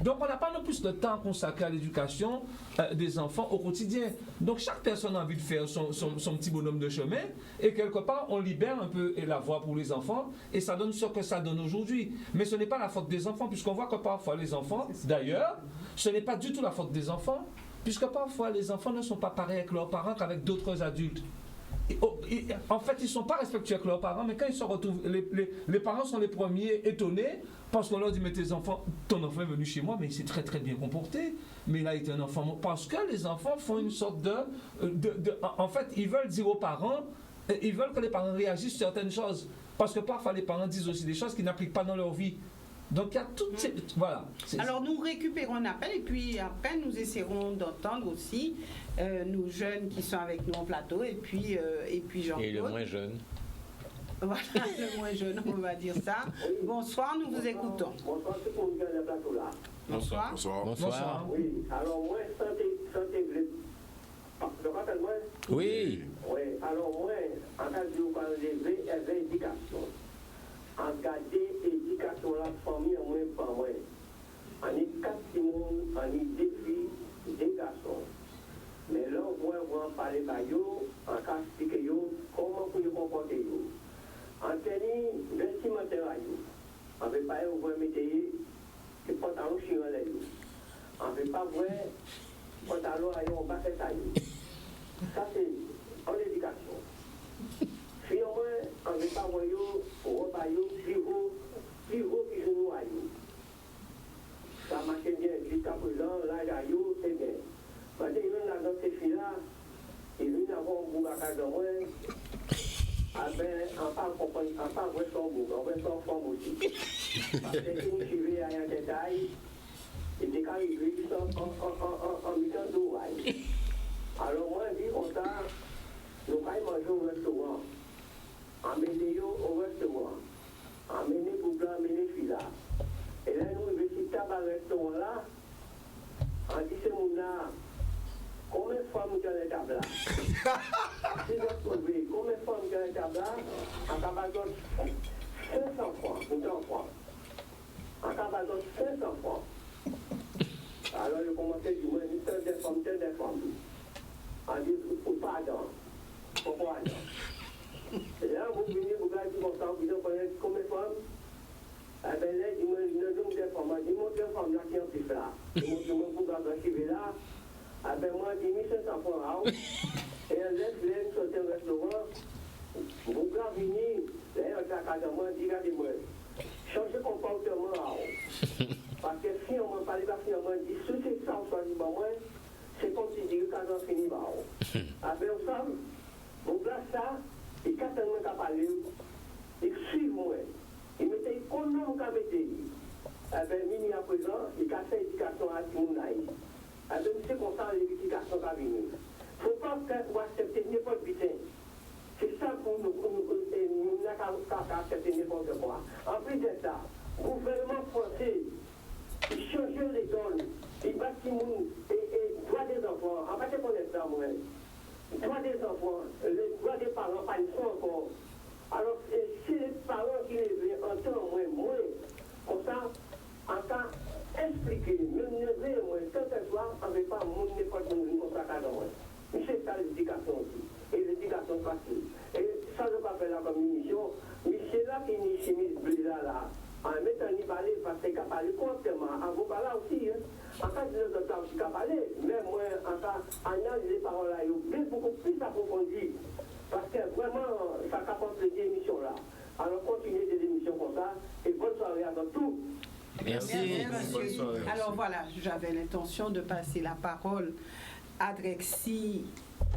Donc, on n'a pas non plus le temps consacré à l'éducation des enfants au quotidien. Donc, chaque personne a envie de faire son petit bonhomme de chemin et quelque part, on libère un peu la voie pour les enfants et ça donne ce que ça donne aujourd'hui. Mais ce n'est pas la faute des enfants, puisqu'on voit que parfois les enfants, d'ailleurs, ce n'est pas du tout la faute des enfants, puisque parfois les enfants ne sont pas pareils avec leurs parents qu'avec d'autres adultes. En fait, ils ne sont pas respectueux avec leurs parents, mais quand ils se retrouvent, les parents sont les premiers étonnés parce qu'on leur dit, mais ton enfant est venu chez moi, mais il s'est très très bien comporté, mais il a été un enfant. Parce que les enfants font une sorte en fait, ils veulent dire aux parents, ils veulent que les parents réagissent sur certaines choses. Parce que parfois, les parents disent aussi des choses qu'ils n'appliquent pas dans leur vie. Donc, il y a toutes ces... Voilà. Alors, nous récupérons un appel et puis après, nous essaierons d'entendre aussi nos jeunes qui sont avec nous en plateau et puis Jean-Claude. Et le moins jeune. Voilà, le moins jeune, on va dire ça. Bonsoir, nous vous écoutons. Bonsoir, c'est pour le plateau là. Bonsoir. Bonsoir. Oui, alors moi, santé, oui. Oui, alors moi, en cas de vous parler d'éducation, en garder l'éducation de la famille, moi, pas moi. On est 4 personnes, on est 2 filles, 2 garçons. Mais là, on va parler de eux, en cas expliquer comment vous vous comporter. En tenue vestimentaire, on ne peut pas vous mettre les pantalons sur les yeux. On ne peut pas voir les pantalons à un bas de taille. Ça, c'est en éducation. Finalement, on ne peut pas voir les repas plus haut que nous à eux. Ça marche bien jusqu'à présent, là, c'est bien. Quand ils viennent dans ces filles-là, ils viennent avoir un bout à casa de moi. Ah ben, on parle de son bout, on veut son forme aussi. Parce que si nous suivons à un détail, et dès qu'arrivé, ils sont en mi-temps d'oreille. Alors moi, je dis comme ça, nous allons manger au restaurant. Amenez-les au restaurant. Amenez pour blanc, amenez filles là. Et là, nous, on va tabac au restaurant là. On dit ce monde-là. Combien de femmes qui ont les tables là? Si vous trouvez combien de femmes qui ont les tables là, en cabazon 500 francs, 200 francs. En cabazon 500 francs. Alors, je commençais à dire, moi, tel des femmes. On dit, pardon. Pourquoi non? Et là, vous venez, vous regardez comme ça, vous connaissez combien de femmes? Eh bien, là, dis-moi, des femmes. Dis-moi, des femmes là qui ont fait ça. Dis-moi, vous regardez là. Ah ben moi, j'ai mis 500 francs et elle laisse sortir au restaurant. Vous pouvez venir, là, on moi, dit, regardez-moi, changez comportement. Parce que si on m'a parlé, on dit, si c'est ça, on choisit pas moi, c'est comme si je dis, quand on finit, ah ben, on s'en, vous place ça, et quand on m'a parlé, et suivez-moi. Il mettait qu'on n'a pas metté. Ah ben, mini à présent, il a fait éducation à tout le monde. C'est comme ça l'éducation va venir. Il ne faut pas accepter n'importe quoi. C'est ça pour nous n'avons pas accepter n'importe quoi. En plus de ça, le gouvernement français, il change les donnes, il bâtit et droit des enfants. En fait, c'est qu'on est ça, moi. droit des enfants, le droit des parents, pas ils sont encore. Alors, si les parents qui les veulent entendre moins, comme ça, en cas expliquer, même ne veut moins, quel que soit, on ne veut pas mon n'importe où, comme ça, c'est ça l'éducation aussi. Et l'éducation facile. Et ça ne pas faire la commission, mais c'est là qu'il initie M. là. En mettant ni parler, parce qu'il a parlé correctement. Avocat là aussi, en cas de l'autre, il a parlé, mais moi, en cas, en les paroles là, il est beaucoup plus approfondi. Parce que vraiment, ça capte les émissions là. Alors, continuez des émissions comme ça, et bonne soirée à tous. Merci. Bonne soirée. Alors voilà, j'avais l'intention de passer la parole à Drexy,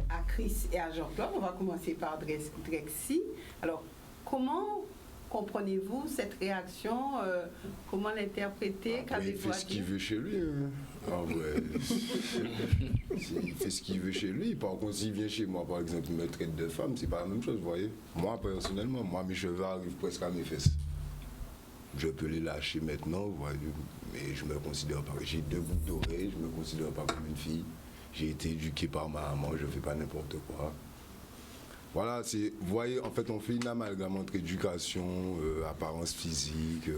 à Chris et à Jean-Claude. On va commencer par Drexy. Alors, comment comprenez-vous cette réaction? Comment l'interpréter? Il fait ce qu'il veut chez lui. Ah ouais. Il fait ce qu'il veut chez lui. Par contre, s'il vient chez moi, par exemple, il me traite de femme, c'est pas la même chose, vous voyez. Moi, personnellement, mes cheveux arrivent presque à mes fesses. Je peux les lâcher maintenant, vous voyez, mais je me considère pas. J'ai 2 boucles d'oreilles, je me considère pas comme une fille. J'ai été éduqué par ma maman, je fais pas n'importe quoi. Voilà, vous voyez, en fait, on fait une amalgame entre éducation, apparence physique,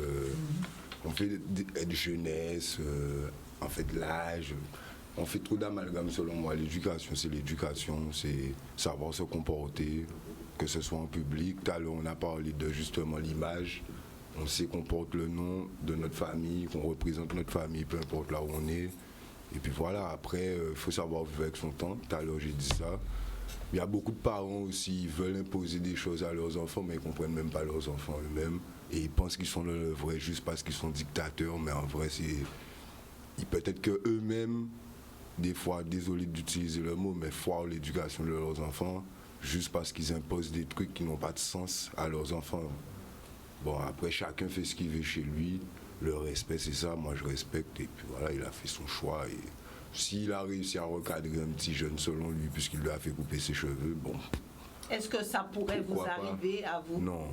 on fait de jeunesse, en fait, l'âge. On fait trop d'amalgame selon moi. L'éducation, c'est savoir se comporter, que ce soit en public. Tout à l'heure, on a parlé de justement l'image. On sait qu'on porte le nom de notre famille, qu'on représente notre famille, peu importe là où on est. Et puis voilà, après, il faut savoir vivre avec son temps. Tout à l'heure, j'ai dit ça. Il y a beaucoup de parents aussi, ils veulent imposer des choses à leurs enfants, mais ils ne comprennent même pas leurs enfants eux-mêmes. Et ils pensent qu'ils sont le vrai juste parce qu'ils sont dictateurs, mais en vrai, c'est... Peut-être qu'eux-mêmes, des fois, désolé d'utiliser le mot, mais foirent l'éducation de leurs enfants, juste parce qu'ils imposent des trucs qui n'ont pas de sens à leurs enfants. Bon, après, chacun fait ce qu'il veut chez lui. Le respect, c'est ça. Moi, je respecte. Et puis voilà, il a fait son choix. Et s'il a réussi à recadrer un petit jeune selon lui, puisqu'il lui a fait couper ses cheveux, bon. Est-ce que ça pourrait vous arriver à vous? Non.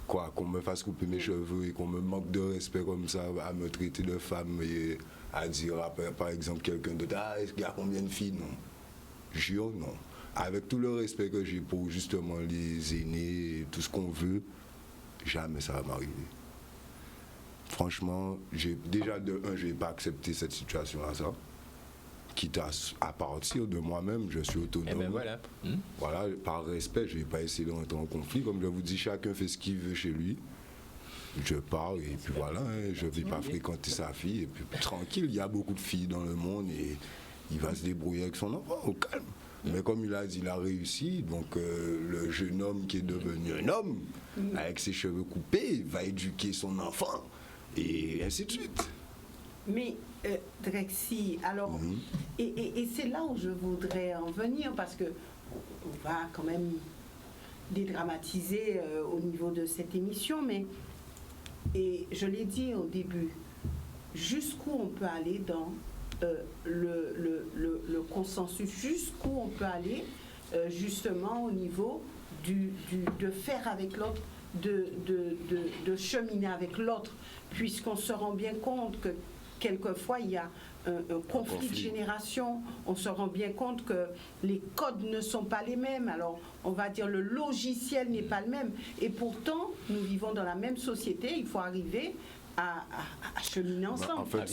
Quoi, qu'on me fasse couper mes cheveux et qu'on me manque de respect comme ça, à me traiter de femme et à dire, par exemple, quelqu'un d'autre, est-ce qu'il y a combien de filles? Non. Jure, non. Avec tout le respect que j'ai pour justement les aînés et tout ce qu'on veut, jamais ça va m'arriver. Franchement, je n'ai pas accepté cette situation-là, ça. Quitte à partir de moi-même, je suis autonome. Et ben voilà. Voilà, par respect, je ne vais pas essayer d'entrer en conflit. Comme je vous dis, chacun fait ce qu'il veut chez lui. Je parle et puis voilà, je ne vais pas fréquenter sa fille. Et puis tranquille, il y a beaucoup de filles dans le monde et il va se débrouiller avec son enfant, au calme. Mais comme il a dit, il a réussi, donc le jeune homme qui est devenu un homme, avec ses cheveux coupés, va éduquer son enfant, et ainsi de suite. Mais, Drexy, alors, et c'est là où je voudrais en venir, parce que on va quand même dédramatiser au niveau de cette émission, mais, et je l'ai dit au début, jusqu'où on peut aller dans le consensus, jusqu'où on peut aller justement au niveau de faire avec l'autre, de cheminer avec l'autre, puisqu'on se rend bien compte que quelquefois il y a un conflit de génération, on se rend bien compte que les codes ne sont pas les mêmes, alors on va dire le logiciel n'est pas le même, et pourtant nous vivons dans la même société, il faut arriver à cheminer ensemble. En fait,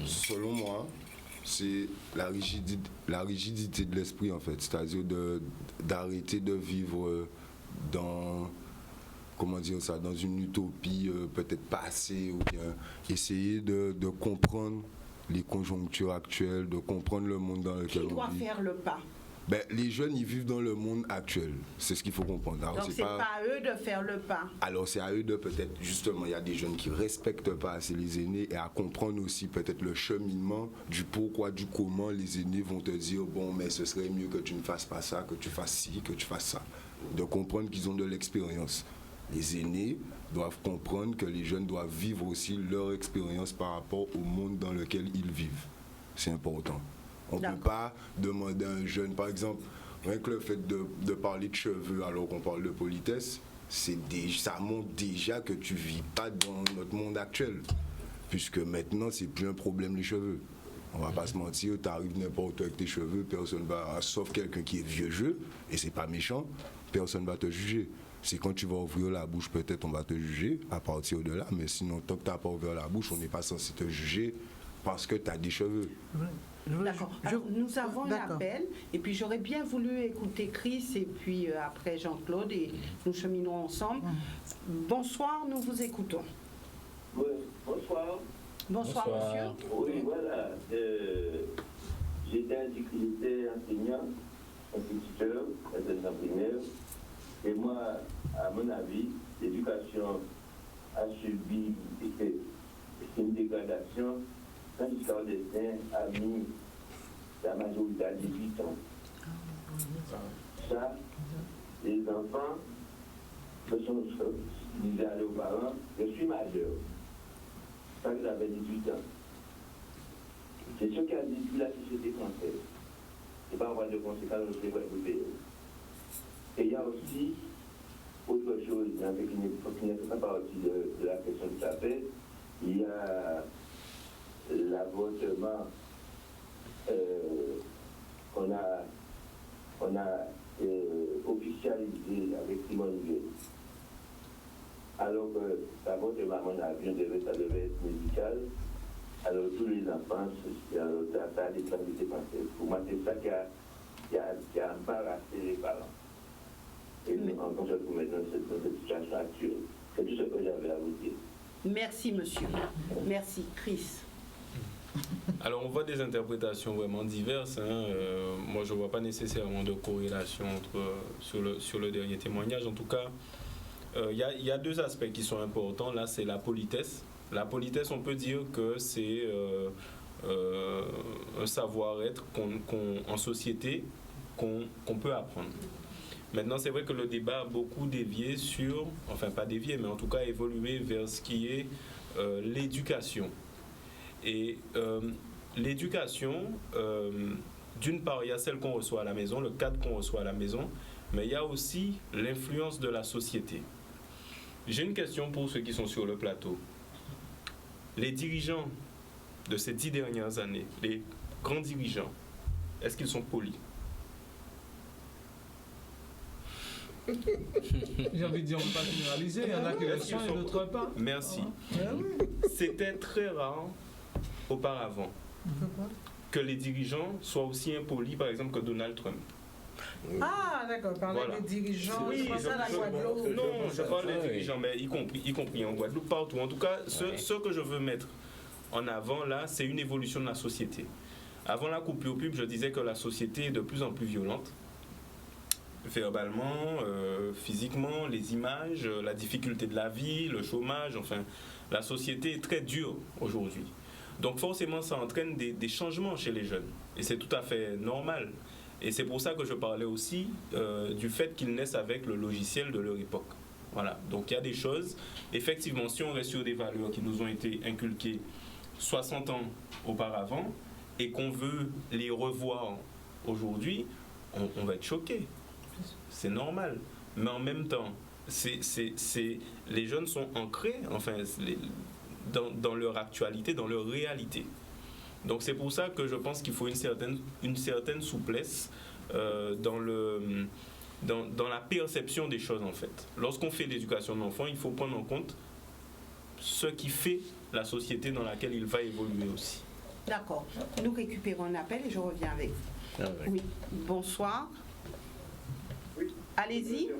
selon moi, c'est la rigidité de l'esprit, en fait. C'est-à-dire d'arrêter de vivre dans, comment dire ça, dans une utopie peut-être passée, ou bien essayer de comprendre les conjonctures actuelles, de comprendre le monde dans lequel on vit. Qui doit faire le pas? Ben, les jeunes, ils vivent dans le monde actuel. C'est ce qu'il faut comprendre. Alors, donc, c'est pas à eux de faire le pas. Alors, c'est à eux de peut-être, justement, il y a des jeunes qui ne respectent pas assez les aînés et à comprendre aussi peut-être le cheminement du pourquoi, du comment les aînés vont te dire, bon, mais ce serait mieux que tu ne fasses pas ça, que tu fasses ci, que tu fasses ça. De comprendre qu'ils ont de l'expérience. Les aînés doivent comprendre que les jeunes doivent vivre aussi leur expérience par rapport au monde dans lequel ils vivent. C'est important. On ne peut pas demander à un jeune, par exemple, rien que le fait de parler de cheveux alors qu'on parle de politesse, ça montre déjà que tu ne vis pas dans notre monde actuel. Puisque maintenant, c'est plus un problème les cheveux. On va pas se mentir, tu arrives n'importe où avec tes cheveux, personne va, sauf quelqu'un qui est vieux jeu, et c'est pas méchant, personne va te juger. C'est quand tu vas ouvrir la bouche, peut-être on va te juger à partir de là, mais sinon, tant que tu n'as pas ouvert la bouche, on n'est pas censé te juger parce que tu as des cheveux. D'accord. Alors, nous avons un appel, et puis j'aurais bien voulu écouter Chris, et puis après Jean-Claude, et nous cheminerons ensemble. Bonsoir, nous vous écoutons. Oui, bonsoir. Bonsoir, monsieur. Oui, voilà. J'étais enseignant, instituteur, enseignant primaire, et moi, à mon avis, l'éducation a subi une dégradation quand l'histoire des saints a mis la majorité à 18 ans. Ça, les enfants disaient à leurs parents, je suis majeur. Quand j'avais 18 ans. C'est ce qui a détruit la société française. Et pas avoir de conséquences au niveau européen. Et il y a aussi autre chose qui ne fait pas partie de la question de la paix. Il y a l'avortement qu'on a officialisé avec Simone Veil. Alors que l'avortement, à mon avis, ça devait être médical. Alors tous les enfants, ça a des familles françaises. Pour moi, c'est ça qui a embarrassé les parents. Et en conseil pour maintenant cette situation actuelle. C'est tout ce que j'avais à vous dire. Merci, monsieur. Merci, Chris. Alors on voit des interprétations vraiment diverses. Moi je ne vois pas nécessairement de corrélation sur le dernier témoignage. En tout cas, il y a deux aspects qui sont importants. Là, c'est la politesse. La politesse, on peut dire que c'est un savoir-être en société qu'on peut apprendre. Maintenant, c'est vrai que le débat a beaucoup dévié enfin pas dévié, mais en tout cas évolué vers ce qui est l'éducation. Et l'éducation, d'une part, il y a celle qu'on reçoit à la maison, le cadre qu'on reçoit à la maison, mais il y a aussi l'influence de la société. J'ai une question pour ceux qui sont sur le plateau. Les dirigeants de ces 10 dernières années, les grands dirigeants, est-ce qu'ils sont polis? J'ai envie de dire, on ne peut pas généraliser, il y en a qui le sont et d'autres pas. Merci. C'était très rare auparavant que les dirigeants soient aussi impolis, par exemple, que Donald Trump. Ah, d'accord, parler des dirigeants, oui, je à la Guadeloupe. Non, je parle des dirigeants, mais y compris en Guadeloupe, partout. En tout cas, ce que je veux mettre en avant, là, c'est une évolution de la société. Avant la coupure pub, je disais que la société est de plus en plus violente. Verbalement, physiquement, les images, la difficulté de la vie, le chômage, enfin, la société est très dure aujourd'hui. Donc forcément, ça entraîne des changements chez les jeunes. Et c'est tout à fait normal. Et c'est pour ça que je parlais aussi du fait qu'ils naissent avec le logiciel de leur époque. Voilà. Donc il y a des choses, effectivement, si on reste sur des valeurs qui nous ont été inculquées 60 ans auparavant et qu'on veut les revoir aujourd'hui, on va être choqué. C'est normal. Mais en même temps, les jeunes sont ancrés, enfin, dans leur actualité, dans leur réalité. Donc c'est pour ça que je pense qu'il faut une certaine souplesse dans la perception des choses, en fait. Lorsqu'on fait l'éducation de l'enfant, il faut prendre en compte ce qui fait la société dans laquelle il va évoluer aussi. D'accord. Nous récupérons un appel et je reviens avec vous. Oui. Bonsoir. Oui. Allez-y.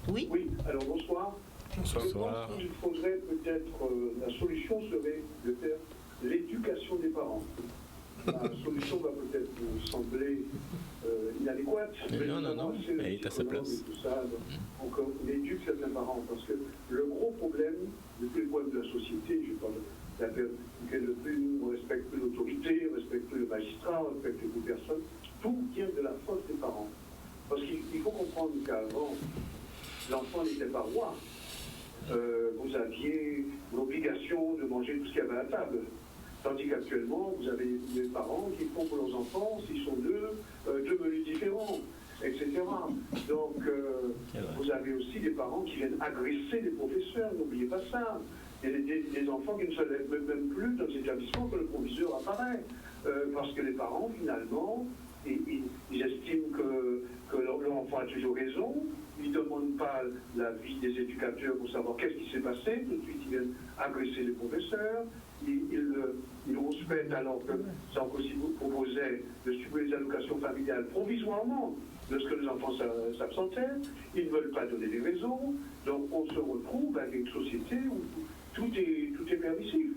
Oui. Oui, alors bonsoir. Bonsoir. Je pense qu'il faudrait peut-être, la solution serait de faire l'éducation des parents. La solution va peut-être vous sembler inadéquate. Non, elle est à sa place. Donc on éduque certains parents, parce que le gros problème de tous les problèmes de la société, je parle on respecte plus l'autorité, on respecte plus le magistrat, on respecte plus personne, tout vient de la faute des parents. Parce qu'il faut comprendre qu'avant, l'enfant n'était pas roi. Vous aviez l'obligation de manger tout ce qu'il y avait à table. Tandis qu'actuellement, vous avez des parents qui font pour leurs enfants, s'ils sont deux menus différents. etc. Donc, vous avez aussi des parents qui viennent agresser les professeurs, n'oubliez pas ça. Il y a des enfants qui ne se lèvent même plus dans les établissements quand le proviseur apparaît, parce que les parents, finalement, ils estiment que leur enfant a toujours raison. Ils ne demandent pas l'avis des éducateurs pour savoir qu'est-ce qui s'est passé. Tout de suite, ils viennent agresser les professeurs. Ils rouspètent alors que Sarkozy proposait de supprimer les allocations familiales provisoirement lorsque les enfants s'absentaient. Ils ne veulent pas donner des raisons. Donc on se retrouve avec une société où tout est permissif.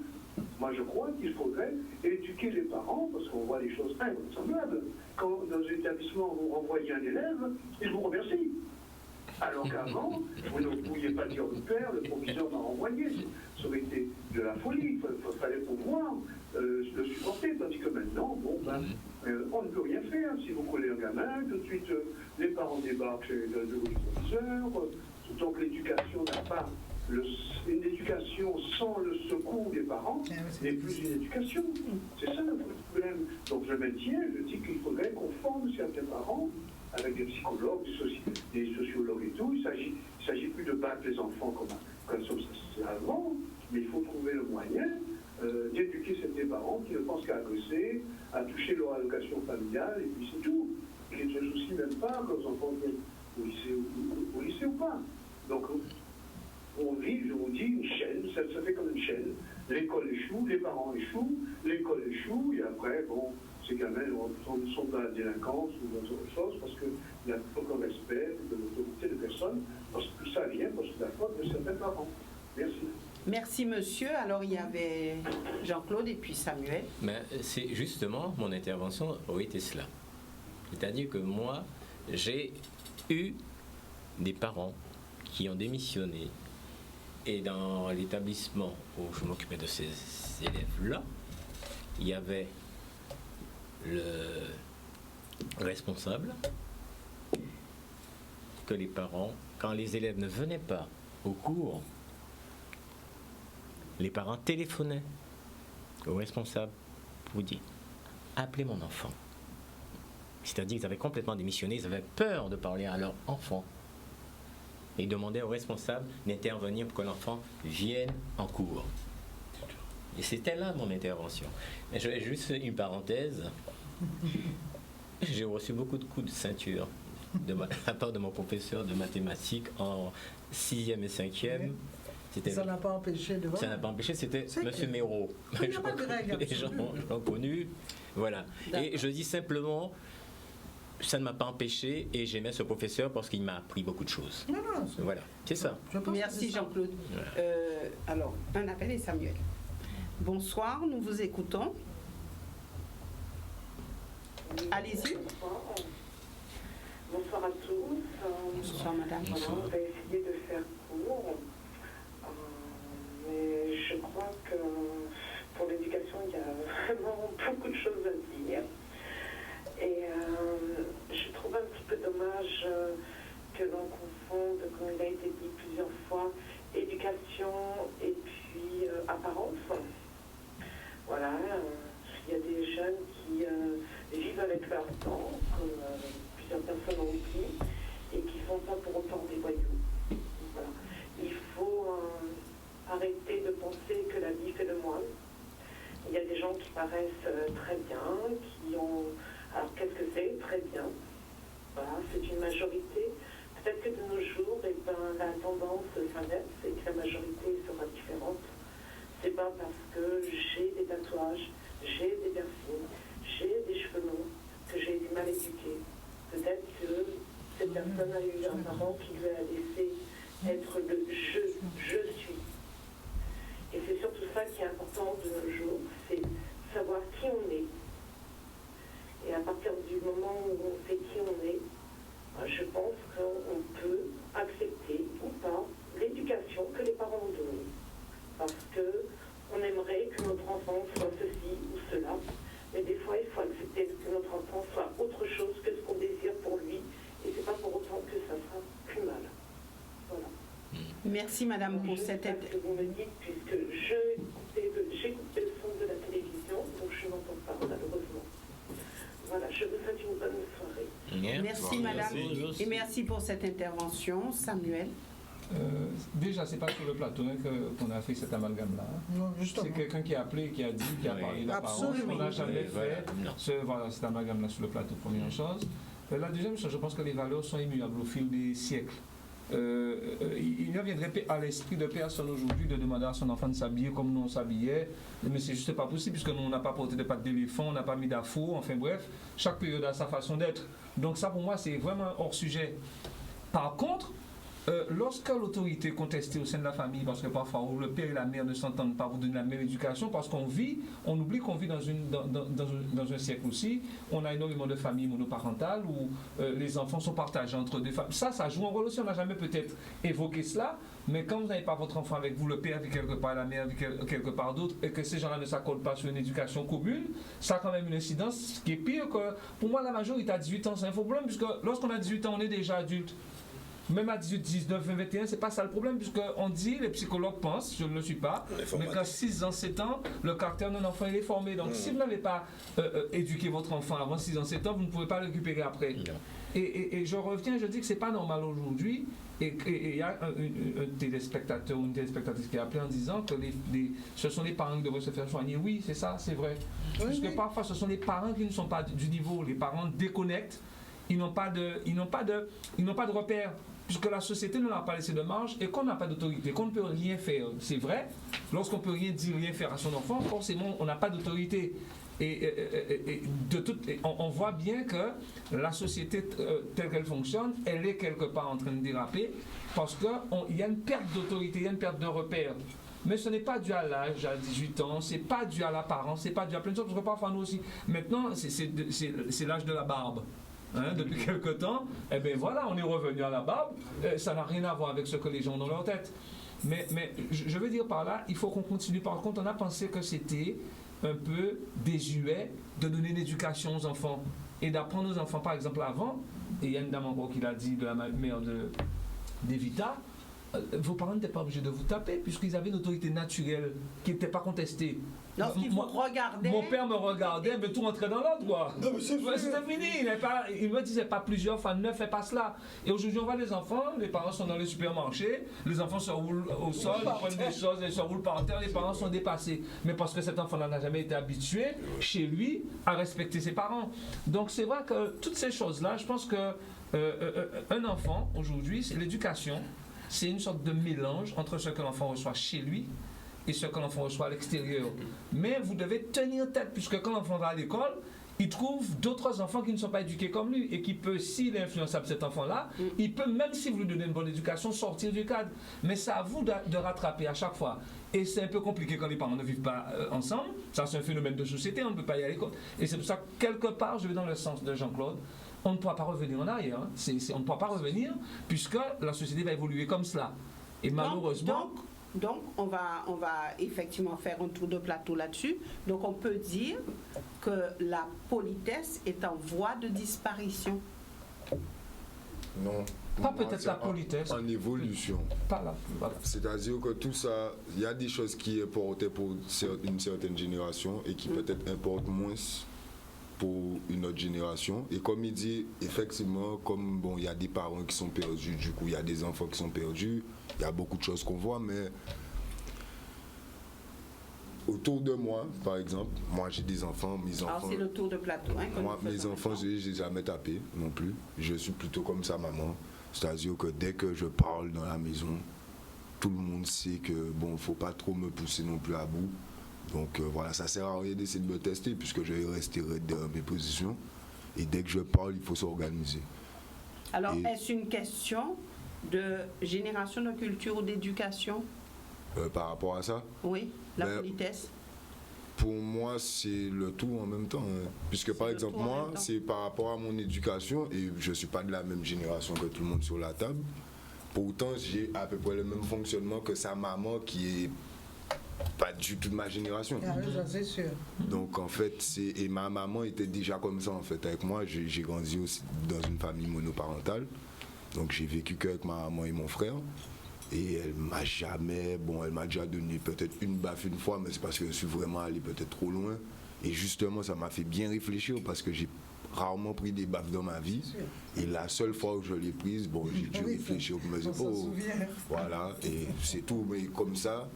Moi, je crois qu'il faudrait éduquer les parents, parce qu'on voit des choses invraisemblables. Quand dans un établissement, vous renvoyez un élève, il vous remercie. Alors qu'avant, vous ne pouviez pas dire au père, le proviseur m'a renvoyé. Ça aurait été de la folie. Il fallait pouvoir le supporter. Tandis que maintenant, on ne peut rien faire. Si vous collez un gamin, tout de suite, les parents débarquent chez le proviseur. Donc l'éducation n'a pas... Une éducation sans le secours des parents n'est plus une éducation. C'est ça le problème. Donc je maintiens, je dis qu'il faudrait qu'on forme certains parents avec des psychologues, des sociologues et tout. Il ne s'agit plus de battre les enfants comme ça avant, mais il faut trouver le moyen d'éduquer certains parents qui ne pensent qu'à agresser, à toucher leur allocation familiale, et puis c'est tout. Ils ne se soucient même pas que leurs enfants viennent au lycée ou pas. Donc, on vit, je vous dis, une chaîne, ça fait comme une chaîne. L'école échoue, les parents échouent, l'école échoue, et après, ces gamins sont dans la délinquance ou dans autre chose, parce qu'il n'y a aucun respect de l'autorité de personne, parce que tout ça vient parce que c'est la faute de certains parents. Merci. Merci, monsieur. Alors, il y avait Jean-Claude et puis Samuel. Mais c'est justement, mon intervention aurait été cela. C'est-à-dire que moi, j'ai eu des parents qui ont démissionné. Et dans l'établissement où je m'occupais de ces élèves-là, il y avait le responsable que les parents, quand les élèves ne venaient pas au cours, les parents téléphonaient au responsable pour dire « Appelez mon enfant ». C'est-à-dire qu'ils avaient complètement démissionné, ils avaient peur de parler à leur enfant. Et demandait au responsable d'intervenir pour que l'enfant vienne en cours. Et c'était là mon intervention. Mais je vais juste une parenthèse. J'ai reçu beaucoup de coups de ceinture de la part de mon professeur de mathématiques en 6e et 5e. Ça n'a pas empêché de voir. Ça n'a pas empêché, c'était M. Méraud. Il n'y a pas de règle. Les gens l'ont connu. Voilà. Et je dis simplement... Ça ne m'a pas empêché et j'aimais ce professeur parce qu'il m'a appris beaucoup de choses. Non, voilà, c'est ça. Merci Jean-Claude. Alors, un appel et Samuel. Bonsoir, nous vous écoutons. Allez-y. Bonsoir à tous. Bonsoir madame. Voilà, on va essayer de faire court. Mais je crois que pour l'éducation, il y a vraiment beaucoup de choses à dire. Et je trouve un petit peu dommage que l'on confonde, comme il a été dit plusieurs fois, éducation et puis apparence. Voilà, il y a des jeunes qui vivent avec leur temps, comme plusieurs personnes ont dit, et qui font ça pour autant des voyous. Voilà. Il faut arrêter de penser que la vie fait le moine. Il y a des gens qui paraissent très bien, qui ont... Alors, qu'est-ce que c'est? Très bien. Voilà, c'est une majorité. Peut-être que de nos jours, la tendance s'inverse et que la majorité sera différente. C'est pas parce que j'ai des tatouages, j'ai des piercings, j'ai des cheveux longs, que j'ai été mal éduquée. Peut-être que cette personne a eu un parent qui lui a laissé être le je suis. Et c'est surtout ça qui est important de nos jours, c'est savoir qui on est. Et à partir du moment où on sait qui on est, je pense qu'on peut accepter ou pas l'éducation que les parents nous donnent. Parce qu'on aimerait que notre enfant soit ceci ou cela, mais des fois il faut accepter que notre enfant soit autre chose que ce qu'on désire pour lui, et c'est pas pour autant que ça sera plus mal. Voilà. Merci madame pour cette aide. Je sais pas ce que vous me dites, puisque j'écoutais le son de la télévision, donc je n'entends pas malheureusement. Voilà, je vous souhaite une bonne soirée. Merci madame et merci pour cette intervention. Samuel. Déjà, c'est pas sur le plateau qu'on a fait cet amalgame-là. Non, justement. C'est quelqu'un qui a appelé, qui a dit, qui a parlé de la parole. Absolument. On n'a jamais fait cet amalgame-là sur le plateau, première chose. La deuxième chose, je pense que les valeurs sont immuables au fil des siècles. Il ne viendrait à l'esprit de personne aujourd'hui de demander à son enfant de s'habiller comme nous on s'habillait, mais c'est juste pas possible puisque nous on n'a pas porté de pattes d'éléphant, on n'a pas mis d'afro, enfin bref, chaque période a sa façon d'être. Donc ça pour moi c'est vraiment hors sujet. Par contre, lorsque l'autorité est contestée au sein de la famille, parce que parfois le père et la mère ne s'entendent pas pour donner la même éducation, parce qu'on oublie qu'on vit dans un siècle aussi, on a énormément de familles monoparentales où les enfants sont partagés entre deux familles. Ça joue un rôle aussi, on n'a jamais peut-être évoqué cela, mais quand vous n'avez pas votre enfant avec vous, le père vit quelque part, la mère vit quelque part d'autre, et que ces gens-là ne s'accordent pas sur une éducation commune, ça a quand même une incidence qui est pire que, pour moi, la majorité à 18 ans, c'est un faux problème, puisque lorsqu'on a 18 ans, on est déjà adulte. Même à 18, 19, 20, 21, c'est pas ça le problème, puisqu'on dit, les psychologues pensent, je ne le suis pas, mais qu'à 6 ans, 7 ans, le caractère d'un enfant il est formé. Donc si vous n'avez pas éduqué votre enfant avant 6 ans, 7 ans, vous ne pouvez pas le récupérer après. Et je reviens, je dis que c'est pas normal aujourd'hui, et il y a un téléspectateur ou une téléspectatrice qui a appelé en disant que ce sont les parents qui devraient se faire soigner. Oui, c'est ça, c'est vrai. Parce que parfois, ce sont les parents qui ne sont pas du niveau, les parents déconnectent, ils n'ont pas de repères. Puisque la société ne leur a pas laissé de marge et qu'on n'a pas d'autorité, qu'on ne peut rien faire. C'est vrai, lorsqu'on ne peut rien dire, rien faire à son enfant, forcément, on n'a pas d'autorité. On voit bien que la société telle qu'elle fonctionne, elle est quelque part en train de déraper, parce qu'il y a une perte d'autorité, il y a une perte de repère. Mais ce n'est pas dû à l'âge, à 18 ans, c'est pas dû à l'apparence, c'est pas dû à plein de choses, parce que parfois nous aussi. Maintenant, c'est l'âge de la barbe. Depuis quelque temps, eh bien voilà, on est revenu à la barbe, ça n'a rien à voir avec ce que les gens ont dans leur tête. Mais je veux dire par là, il faut qu'on continue. Par contre, on a pensé que c'était un peu désuet de donner une éducation aux enfants et d'apprendre aux enfants, par exemple avant, et il y a une dame encore qui l'a dit, de la mère d'Evita, vos parents n'étaient pas obligés de vous taper puisqu'ils avaient une autorité naturelle qui n'était pas contestée. Lorsqu'il vous regardait... Mon père me regardait, mais tout rentrait dans l'ordre, quoi. Non, mais c'était fini. Il me disait pas plusieurs fois, ne fais pas cela. Et aujourd'hui, on voit les enfants, les parents sont dans les supermarchés, les enfants se roulent au sol, ils prennent des choses, ils se roulent par terre, les parents sont dépassés. Mais parce que cet enfant n'a jamais été habitué, chez lui, à respecter ses parents. Donc c'est vrai que toutes ces choses-là, je pense que un enfant, aujourd'hui, c'est l'éducation. C'est une sorte de mélange entre ce que l'enfant reçoit chez lui et ce que l'enfant reçoit à l'extérieur. Mais vous devez tenir tête, puisque quand l'enfant va à l'école, il trouve d'autres enfants qui ne sont pas éduqués comme lui et qui peut, s'il est influençable cet enfant-là, il peut, même si vous lui donnez une bonne éducation, sortir du cadre. Mais c'est à vous de rattraper à chaque fois. Et c'est un peu compliqué quand les parents ne vivent pas ensemble. Ça, c'est un phénomène de société, on ne peut pas y aller. Et c'est pour ça que, quelque part, je vais dans le sens de Jean-Claude, on ne pourra pas revenir en arrière. On ne pourra pas revenir puisque la société va évoluer comme cela. Et malheureusement... Donc, on va effectivement faire un tour de plateau là-dessus. Donc, on peut dire que la politesse est en voie de disparition. Non. Pas peut-être la politesse. En évolution. Pas là. Voilà. C'est-à-dire que tout ça, il y a des choses qui importent pour une certaine génération et qui peut-être importent moins pour une autre génération. Et comme il dit, effectivement, comme il y a des parents qui sont perdus, du coup, il y a des enfants qui sont perdus, il y a beaucoup de choses qu'on voit, mais autour de moi, par exemple, moi j'ai des enfants, mes enfants... Alors c'est le tour de plateau. Moi, mes enfants, je ne les ai jamais tapés non plus. Je suis plutôt comme sa maman. C'est-à-dire que dès que je parle dans la maison, tout le monde sait que, il ne faut pas trop me pousser non plus à bout. Donc voilà, ça sert à rien d'essayer de me tester puisque je vais rester dans mes positions. Et dès que je parle, il faut s'organiser. Alors, est-ce une question de génération de culture ou d'éducation par rapport à ça? Oui, la politesse. Pour moi, c'est le tout en même temps. Puisque par exemple, moi, c'est par rapport à mon éducation et je ne suis pas de la même génération que tout le monde sur la table. Pourtant, j'ai à peu près le même fonctionnement que sa maman qui est pas du tout de ma génération. Ah oui, ça c'est sûr. Donc en fait, et ma maman était déjà comme ça en fait avec moi. J'ai grandi aussi dans une famille monoparentale. Donc j'ai vécu qu'avec ma maman et mon frère. Et elle m'a jamais, elle m'a déjà donné peut-être une baffe une fois, mais c'est parce que je suis vraiment allé peut-être trop loin. Et justement, ça m'a fait bien réfléchir parce que j'ai rarement pris des baffes dans ma vie. Et la seule fois où je l'ai prise, bon, j'ai dû réfléchir pour me dire, voilà, et c'est tout. Mais comme ça,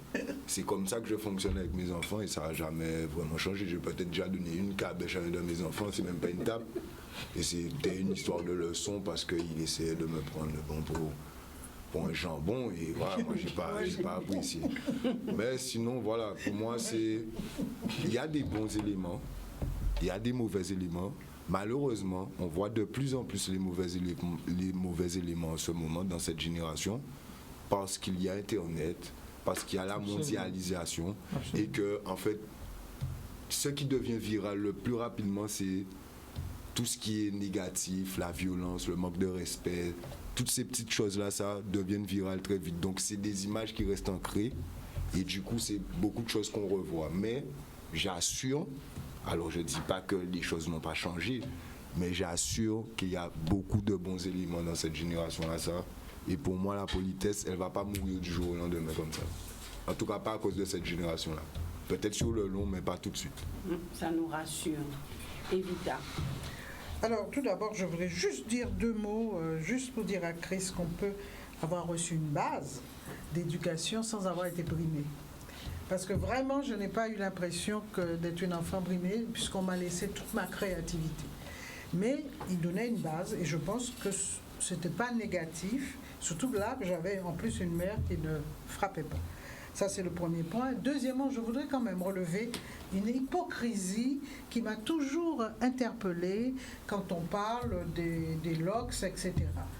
c'est comme ça que je fonctionne avec mes enfants et ça n'a jamais vraiment changé. J'ai peut-être déjà donné une cabèche à un de mes enfants, c'est même pas une table. Et c'était une histoire de leçon parce qu'il essayait de me prendre le bon pour un jambon et voilà, moi j'ai pas apprécié. Mais sinon, voilà, pour moi, il y a des bons éléments, il y a des mauvais éléments. Malheureusement, on voit de plus en plus les mauvais éléments en ce moment dans cette génération parce qu'il y a Internet, parce qu'il y a la mondialisation et que, en fait, ce qui devient viral le plus rapidement, c'est tout ce qui est négatif, la violence, le manque de respect, toutes ces petites choses-là, ça devient viral très vite. Donc, c'est des images qui restent ancrées et du coup, c'est beaucoup de choses qu'on revoit. Mais j'assure, alors je ne dis pas que les choses n'ont pas changé, mais j'assure qu'il y a beaucoup de bons éléments dans cette génération-là, ça. Et pour moi, la politesse, elle ne va pas mourir du jour au lendemain comme ça. En tout cas, pas à cause de cette génération-là. Peut-être sur le long, mais pas tout de suite. Ça nous rassure. Evita. Alors, tout d'abord, je voudrais juste dire 2 mots, juste pour dire à Chris qu'on peut avoir reçu une base d'éducation sans avoir été brimé. Parce que vraiment, je n'ai pas eu l'impression d'être une enfant brimée, puisqu'on m'a laissé toute ma créativité. Mais il donnait une base, et je pense que ce n'était pas négatif, surtout que là, j'avais en plus une mère qui ne frappait pas. Ça, c'est le premier point. Deuxièmement, je voudrais quand même relever une hypocrisie qui m'a toujours interpellée quand on parle des LOX, etc.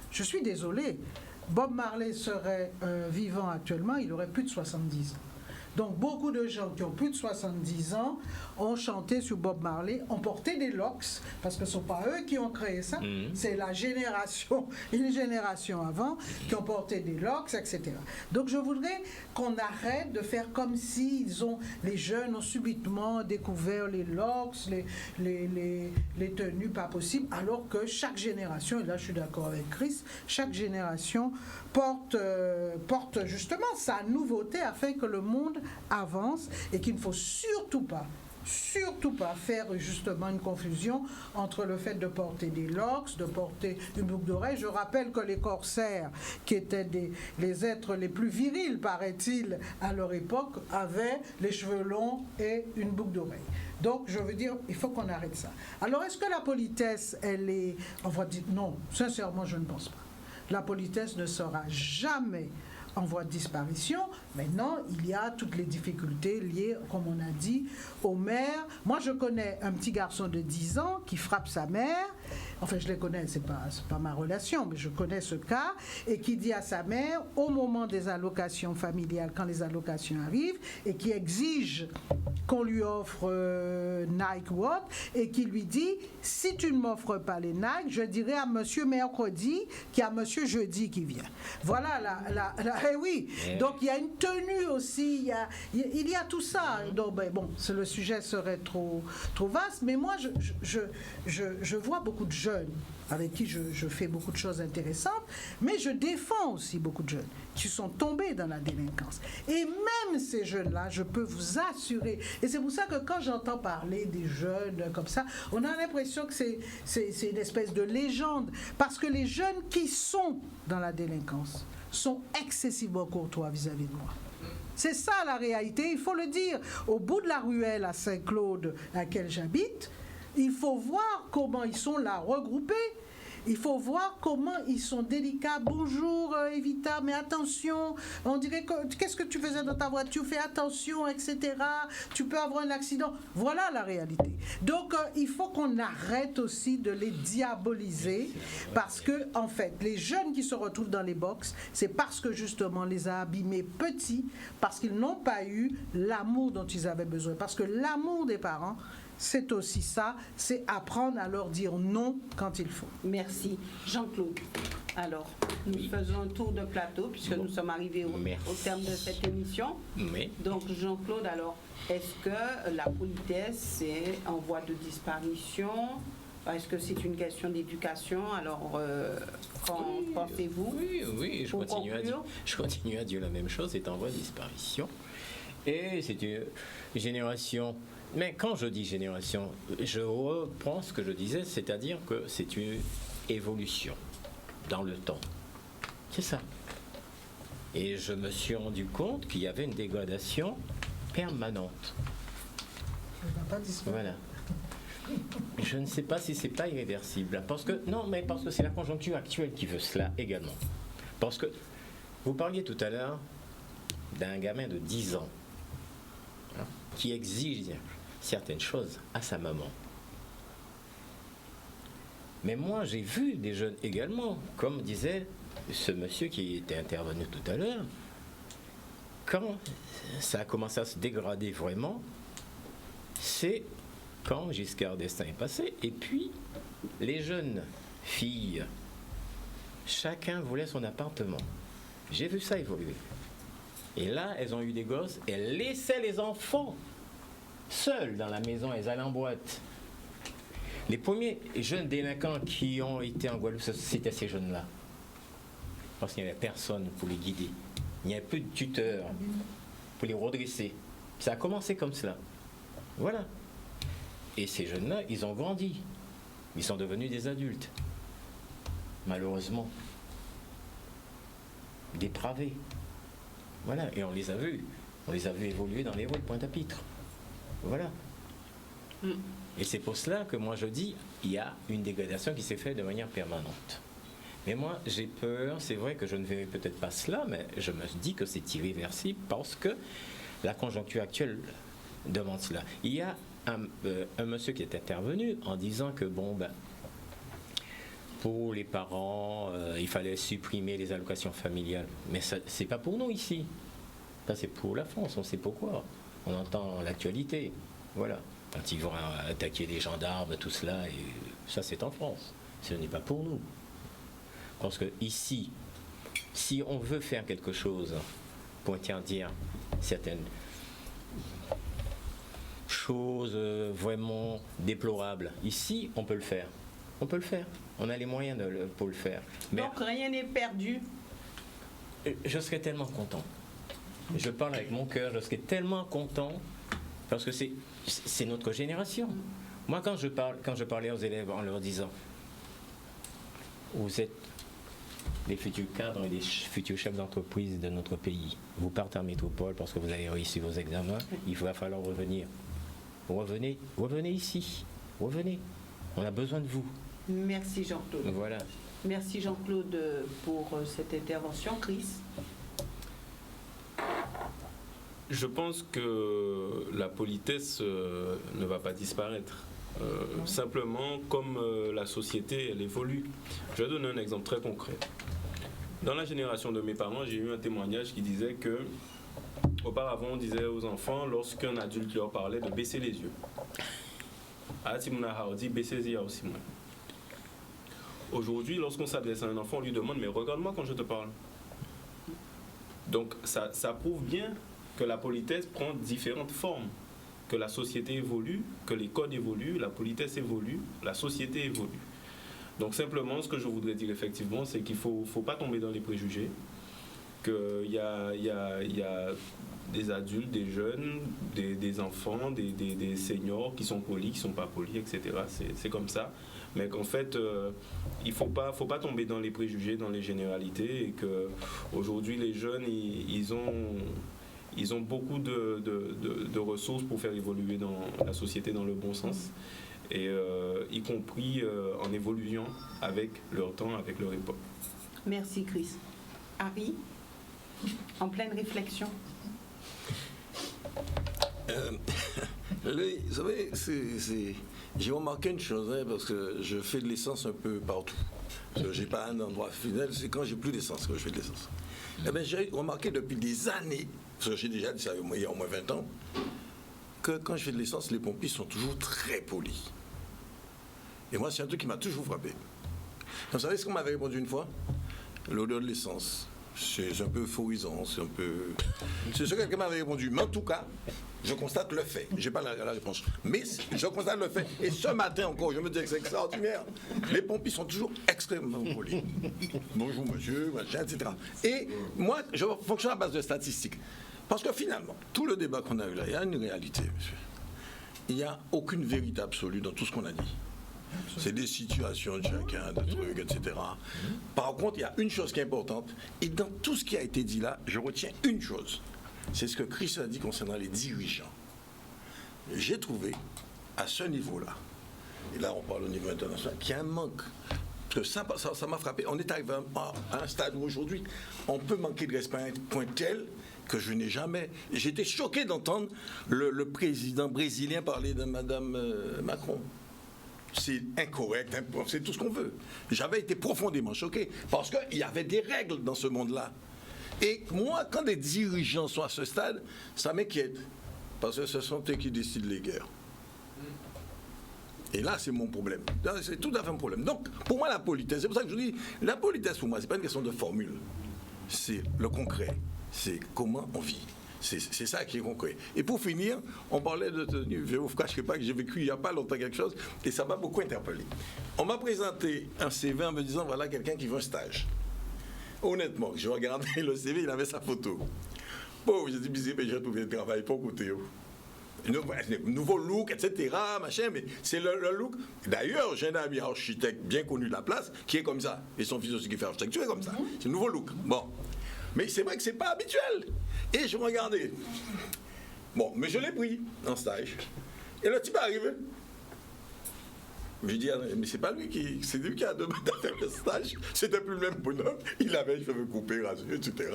Je suis désolée, Bob Marley serait vivant actuellement, il aurait plus de 70 ans. Donc beaucoup de gens qui ont plus de 70 ans ont chanté sur Bob Marley, ont porté des locks, parce que ce ne sont pas eux qui ont créé ça, c'est la génération, une génération avant, qui ont porté des locks, etc. Donc je voudrais qu'on arrête de faire comme si les jeunes ont subitement découvert les locks, les tenues pas possibles, alors que chaque génération, et là je suis d'accord avec Chris, chaque génération porte justement sa nouveauté afin que le monde avance et qu'il ne faut surtout pas faire justement une confusion entre le fait de porter des locks, de porter une boucle d'oreille. Je rappelle que les corsaires, qui étaient les êtres les plus virils, paraît-il, à leur époque, avaient les cheveux longs et une boucle d'oreille. Donc, je veux dire, il faut qu'on arrête ça. Alors, est-ce que la politesse, elle est... On va dire, non, sincèrement, je ne pense pas. La politesse ne sera jamais en voie de disparition. Maintenant, il y a toutes les difficultés liées, comme on a dit, aux mères. Moi, je connais un petit garçon de 10 ans qui frappe sa mère. Enfin, je les connais, c'est pas ma relation, mais je connais ce cas, et qui dit à sa mère, au moment des allocations familiales, quand les allocations arrivent, et qui exige qu'on lui offre Nike ou autre, et qui lui dit, si tu ne m'offres pas les Nike, je dirai à monsieur mercredi qu'il y a monsieur jeudi qui vient. Voilà, oui. Donc il y a une tenue aussi, il y a tout ça. Donc bon, le sujet serait trop vaste, mais moi je vois beaucoup de jeunes avec qui je fais beaucoup de choses intéressantes, mais je défends aussi beaucoup de jeunes qui sont tombés dans la délinquance. Et même ces jeunes-là, je peux vous assurer, et c'est pour ça que quand j'entends parler des jeunes comme ça, on a l'impression que c'est une espèce de légende, parce que les jeunes qui sont dans la délinquance sont excessivement courtois vis-à-vis de moi. C'est ça la réalité, il faut le dire. Au bout de la ruelle à Saint-Claude, à laquelle j'habite, il faut voir comment ils sont là regroupés. Il faut voir comment ils sont délicats. Bonjour Evita, mais attention, on dirait que qu'est-ce que tu faisais dans ta voiture? Fais attention, etc. Tu peux avoir un accident. Voilà la réalité. Donc il faut qu'on arrête aussi de les diaboliser, parce que en fait, les jeunes qui se retrouvent dans les box, c'est parce que justement on les a abîmés petits, parce qu'ils n'ont pas eu l'amour dont ils avaient besoin. Parce que l'amour des parents, c'est aussi ça, c'est apprendre à leur dire non quand il faut. Merci. Jean-Claude, alors, nous faisons un tour de plateau, puisque nous sommes arrivés au terme de cette émission. Donc, Jean-Claude, alors, est-ce que la politesse est en voie de disparition? Est-ce que c'est une question d'éducation? Alors, qu'en pensez-vous? Oui, je continue à dire la même chose, c'est en voie de disparition. Et c'est une génération Mais quand je dis génération, je reprends ce que je disais, c'est-à-dire que c'est une évolution dans le temps. C'est ça. Et je me suis rendu compte qu'il y avait une dégradation permanente. Voilà. Je ne sais pas si c'est pas irréversible. Parce que c'est la conjoncture actuelle qui veut cela également. Parce que vous parliez tout à l'heure d'un gamin de 10 ans qui exige certaines choses à sa maman. Mais moi, j'ai vu des jeunes également, comme disait ce monsieur qui était intervenu tout à l'heure, quand ça a commencé à se dégrader vraiment, c'est quand Giscard d'Estaing est passé, et puis les jeunes filles, chacun voulait son appartement. J'ai vu ça évoluer. Et là, elles ont eu des gosses, elles laissaient les enfants seuls dans la maison, elles allaient en boîte. Les premiers jeunes délinquants qui ont été en Guadeloupe, c'était ces jeunes-là. Parce qu'il n'y avait personne pour les guider. Il n'y avait plus de tuteurs pour les redresser. Ça a commencé comme cela. Voilà. Et ces jeunes-là, ils ont grandi. Ils sont devenus des adultes. Malheureusement. Dépravés. Voilà. Et on les a vus. On les a vus évoluer dans les rues de Pointe-à-Pitre. Voilà. Et c'est pour cela que moi je dis, il y a une dégradation qui s'est faite de manière permanente. Mais moi j'ai peur, c'est vrai que je ne verrai peut-être pas cela, mais je me dis que c'est irréversible parce que la conjoncture actuelle demande cela. Il y a un monsieur qui est intervenu en disant que pour les parents, il fallait supprimer les allocations familiales. Mais ça, c'est pas pour nous ici. Ça c'est pour la France, on sait pourquoi. On entend l'actualité. Voilà. Quand ils vont attaquer les gendarmes, tout cela, et ça c'est en France. Ce n'est pas pour nous. Parce que ici, si on veut faire quelque chose pour interdire certaines choses vraiment déplorables, ici on peut le faire. On peut le faire. On a les moyens pour le faire. Mais donc rien n'est perdu. Je serais tellement content. Je parle avec mon cœur, je serais tellement content. Parce que c'est notre génération. Moi, quand je parlais aux élèves en leur disant vous êtes les futurs cadres et les futurs chefs d'entreprise de notre pays, vous partez en métropole parce que vous avez réussi vos examens, il va falloir revenir. Revenez ici. Revenez. On a besoin de vous. Merci Jean-Claude. Voilà. Merci Jean-Claude pour cette intervention. Chris ? Je pense que la politesse ne va pas disparaître. Simplement, comme la société, elle évolue. Je vais donner un exemple très concret. Dans la génération de mes parents, j'ai eu un témoignage qui disait que, auparavant, on disait aux enfants, lorsqu'un adulte leur parlait, de baisser les yeux. Baisser les yeux aussi. Aujourd'hui, lorsqu'on s'adresse à un enfant, on lui demande, mais regarde-moi quand je te parle. Donc, ça prouve bien que la politesse prend différentes formes, que la société évolue, que les codes évoluent, la politesse évolue, la société évolue. Donc simplement, ce que je voudrais dire effectivement, c'est qu'il ne faut pas tomber dans les préjugés, qu'il y a des adultes, des jeunes, des enfants, des seniors qui sont polis, qui ne sont pas polis, etc. C'est comme ça. Mais qu'en fait, il ne faut pas tomber dans les préjugés, dans les généralités, et qu'aujourd'hui, les jeunes, ils ont beaucoup de ressources pour faire évoluer dans la société dans le bon sens, et y compris en évoluant avec leur temps, avec leur époque. Merci Chris. Harry, en pleine réflexion. Vous savez, j'ai remarqué une chose, parce que je fais de l'essence un peu partout. Je n'ai pas un endroit fidèle, c'est quand j'ai plus d'essence que je fais de l'essence. Eh bien, j'ai remarqué depuis des années, parce que j'ai déjà dit ça il y a au moins 20 ans, que quand je fais de l'essence, les pompiers sont toujours très polis. Et moi, c'est un truc qui m'a toujours frappé. Vous savez ce qu'on m'avait répondu une fois ? L'odeur de l'essence. C'est un peu euphorisant, c'est un peu... C'est ce que quelqu'un m'avait répondu. Mais en tout cas, je constate le fait. Je n'ai pas la réponse. Mais je constate le fait. Et ce matin encore, je me dis que c'est extraordinaire. Les pompiers sont toujours extrêmement polis. Bonjour monsieur, machin, etc. Et moi, je fonctionne à base de statistiques. Parce que finalement, tout le débat qu'on a eu là, il y a une réalité, monsieur. il n'y a aucune vérité absolue dans tout ce qu'on a dit. C'est des situations de chacun, de trucs, etc. Par contre, il y a une chose qui est importante, et dans tout ce qui a été dit là, je retiens une chose. C'est ce que Chris a dit concernant les dirigeants. J'ai trouvé, à ce niveau-là, et là on parle au niveau international, qu'il y a un manque. Parce que ça m'a frappé. On est arrivé à un stade où aujourd'hui, on peut manquer de respect à un point tel que je n'ai jamais... J'étais choqué d'entendre le président brésilien parler de Mme Macron. C'est incorrect, c'est tout ce qu'on veut. J'avais été profondément choqué parce qu'il y avait des règles dans ce monde-là. Et moi, quand des dirigeants sont à ce stade, ça m'inquiète. Parce que ce sont eux qui décident les guerres. Et là, c'est mon problème. C'est tout à fait un problème. Donc, pour moi, la politesse, c'est pour ça que je dis, la politesse, pour moi, ce n'est pas une question de formule. C'est le concret. C'est comment on vit. C'est ça qui est concret. Et pour finir, on parlait de tenue. Je ne vous cacherai pas que j'ai vécu il n'y a pas longtemps quelque chose et ça m'a beaucoup interpellé. On m'a présenté un CV en me disant, voilà quelqu'un qui veut un stage. Honnêtement, je regardais le CV, il avait sa photo. Bon, j'ai dit, mais j'ai trouvé le travail pour côté. Nouveau look, etc., machin, mais c'est le look. D'ailleurs, j'ai un ami architecte bien connu de la place qui est comme ça. Et son fils aussi qui fait architecture est comme ça. C'est le nouveau look. Bon. Mais c'est vrai que c'est pas habituel. Et je regardais. Bon, mais je l'ai pris en stage. Et le type est arrivé. Je dis, mais c'est pas lui c'est lui qui a demandé à faire le stage. C'était plus le même bonhomme. Il avait les cheveux coupés, rasés, etc.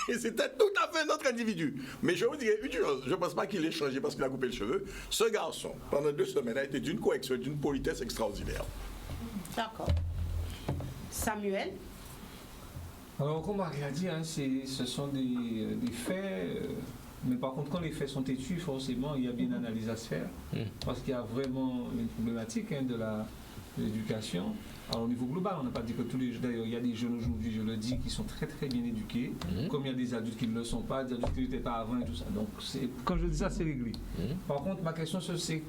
C'était tout à fait un autre individu. Mais je vous dirais une chose, je ne pense pas qu'il ait changé parce qu'il a coupé les cheveux. Ce garçon, pendant 2 semaines, a été d'une correction, d'une politesse extraordinaire. D'accord. Samuel? Alors, comme Marie a dit, ce sont des faits, mais par contre, quand les faits sont têtus, forcément, il y a bien une analyse à se faire, parce qu'il y a vraiment une problématique de l'éducation. Alors, au niveau global, on n'a pas dit que tous les jeunes, d'ailleurs, il y a des jeunes aujourd'hui, je le dis, qui sont très très bien éduqués, comme il y a des adultes qui ne le sont pas, des adultes qui n'étaient pas avant et tout ça. Donc, quand je dis ça, c'est réglé. Par contre, ma question, c'est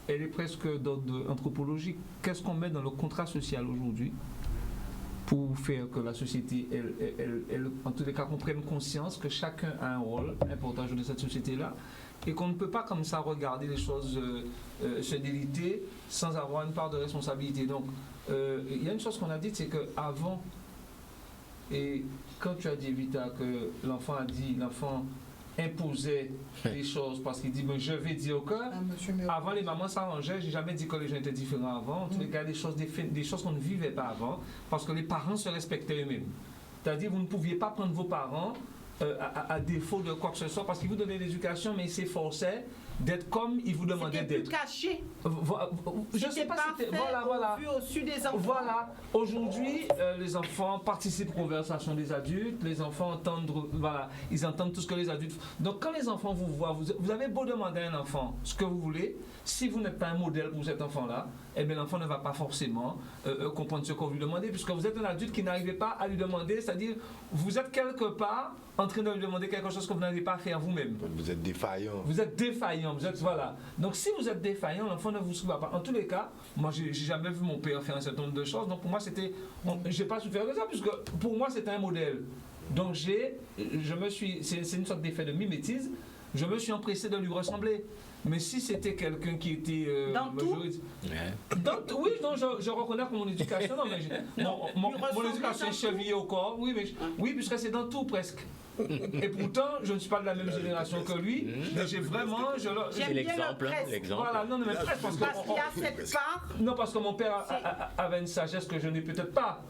elle est presque d'ordre anthropologique. Qu'est-ce qu'on met dans le contrat social aujourd'hui pour faire que la société, elle, en tous les cas, qu'on prenne conscience que chacun a un rôle important dans cette société-là et qu'on ne peut pas comme ça regarder les choses se déliter sans avoir une part de responsabilité. Donc, il y a une chose qu'on a dit, c'est qu'avant, et quand tu as dit, Vita, que l'enfant imposait des choses parce qu'il dit mais je vais dire que avant les mamans s'arrangeaient, j'ai jamais dit que les gens étaient différents avant, en tous les cas des choses qu'on ne vivait pas avant parce que les parents se respectaient eux-mêmes. C'est-à-dire vous ne pouviez pas prendre vos parents à défaut de quoi que ce soit parce qu'ils vous donnaient l'éducation mais ils s'efforçaient d'être comme ils vous demandaient d'être. C'était plus caché. Je ne sais pas si c'était... Voilà. Au-dessus des enfants. Voilà. Aujourd'hui, les enfants participent aux conversations des adultes, les enfants entendent, ils entendent tout ce que les adultes... Donc quand les enfants vous voient, vous avez beau demander à un enfant ce que vous voulez, si vous n'êtes pas un modèle pour cet enfant-là, eh bien l'enfant ne va pas forcément comprendre ce que vous lui demandez, puisque vous êtes un adulte qui n'arrivez pas à lui demander, c'est-à-dire vous êtes quelque part en train de lui demander quelque chose que vous n'arrivez pas à faire vous-même. Vous êtes défaillant. Vous êtes défaillant, voilà. Donc si vous êtes défaillant, l'enfant ne vous suivra pas. En tous les cas, moi j'ai jamais vu mon père faire un certain nombre de choses, donc pour moi c'était, j'ai pas souffert de ça, puisque pour moi c'était un modèle. Donc c'est une sorte d'effet de mimétisme, je me suis empressé de lui ressembler. Mais si c'était quelqu'un qui était... dans tout oui, donc je reconnais que mon éducation... mon éducation est chevillée au corps, oui, puisque c'est dans tout presque. Et pourtant, je ne suis pas de la même génération que lui, mais j'ai vraiment... C'est l'exemple. Voilà, non, mais presque. Parce qu'il y a cette part... Non, parce que mon père avait une sagesse que je n'ai peut-être pas.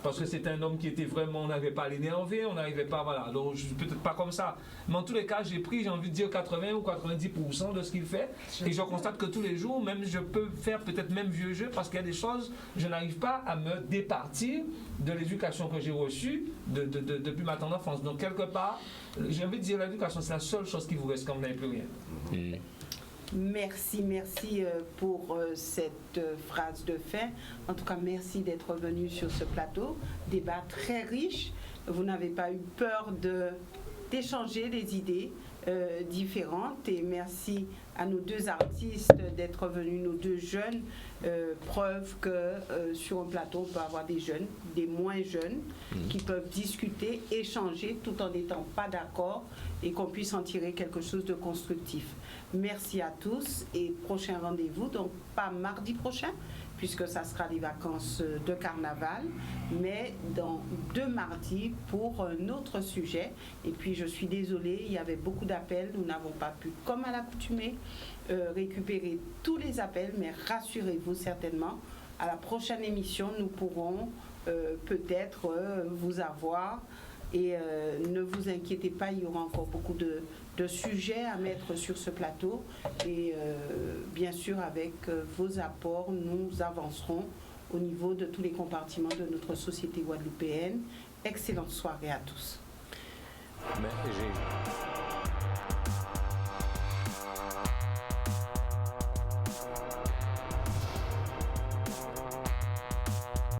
Parce que c'était un homme qui était vraiment, on n'arrivait pas à l'énerver, on n'arrivait pas, voilà. Donc je suis peut-être pas comme ça. Mais en tous les cas, j'ai envie de dire 80 ou 90% de ce qu'il fait. Et je constate que tous les jours, même je peux faire peut-être même vieux jeu, parce qu'il y a des choses, je n'arrive pas à me départir de l'éducation que j'ai reçue depuis ma tendre enfance. Donc quelque part, j'ai envie de dire l'éducation, c'est la seule chose qui vous reste quand vous n'avez plus rien. Merci pour cette phrase de fin. En tout cas, merci d'être venu sur ce plateau. Débat très riche. Vous n'avez pas eu peur de d'échanger des idées différentes. Et merci à nos deux artistes d'être venus, nos deux jeunes. Preuve que sur un plateau, on peut avoir des jeunes, des moins jeunes, qui peuvent discuter, échanger, tout en n'étant pas d'accord, et qu'on puisse en tirer quelque chose de constructif. Merci à tous, et prochain rendez-vous, donc pas mardi prochain, puisque ça sera les vacances de carnaval, mais dans 2 mardis pour un autre sujet. Et puis je suis désolée, il y avait beaucoup d'appels, nous n'avons pas pu, comme à l'accoutumée, récupérer tous les appels, mais rassurez-vous certainement, à la prochaine émission, nous pourrons peut-être vous avoir. Et ne vous inquiétez pas, il y aura encore beaucoup de sujets à mettre sur ce plateau. Et bien sûr, avec vos apports, nous avancerons au niveau de tous les compartiments de notre société guadeloupéenne. Excellente soirée à tous. Mais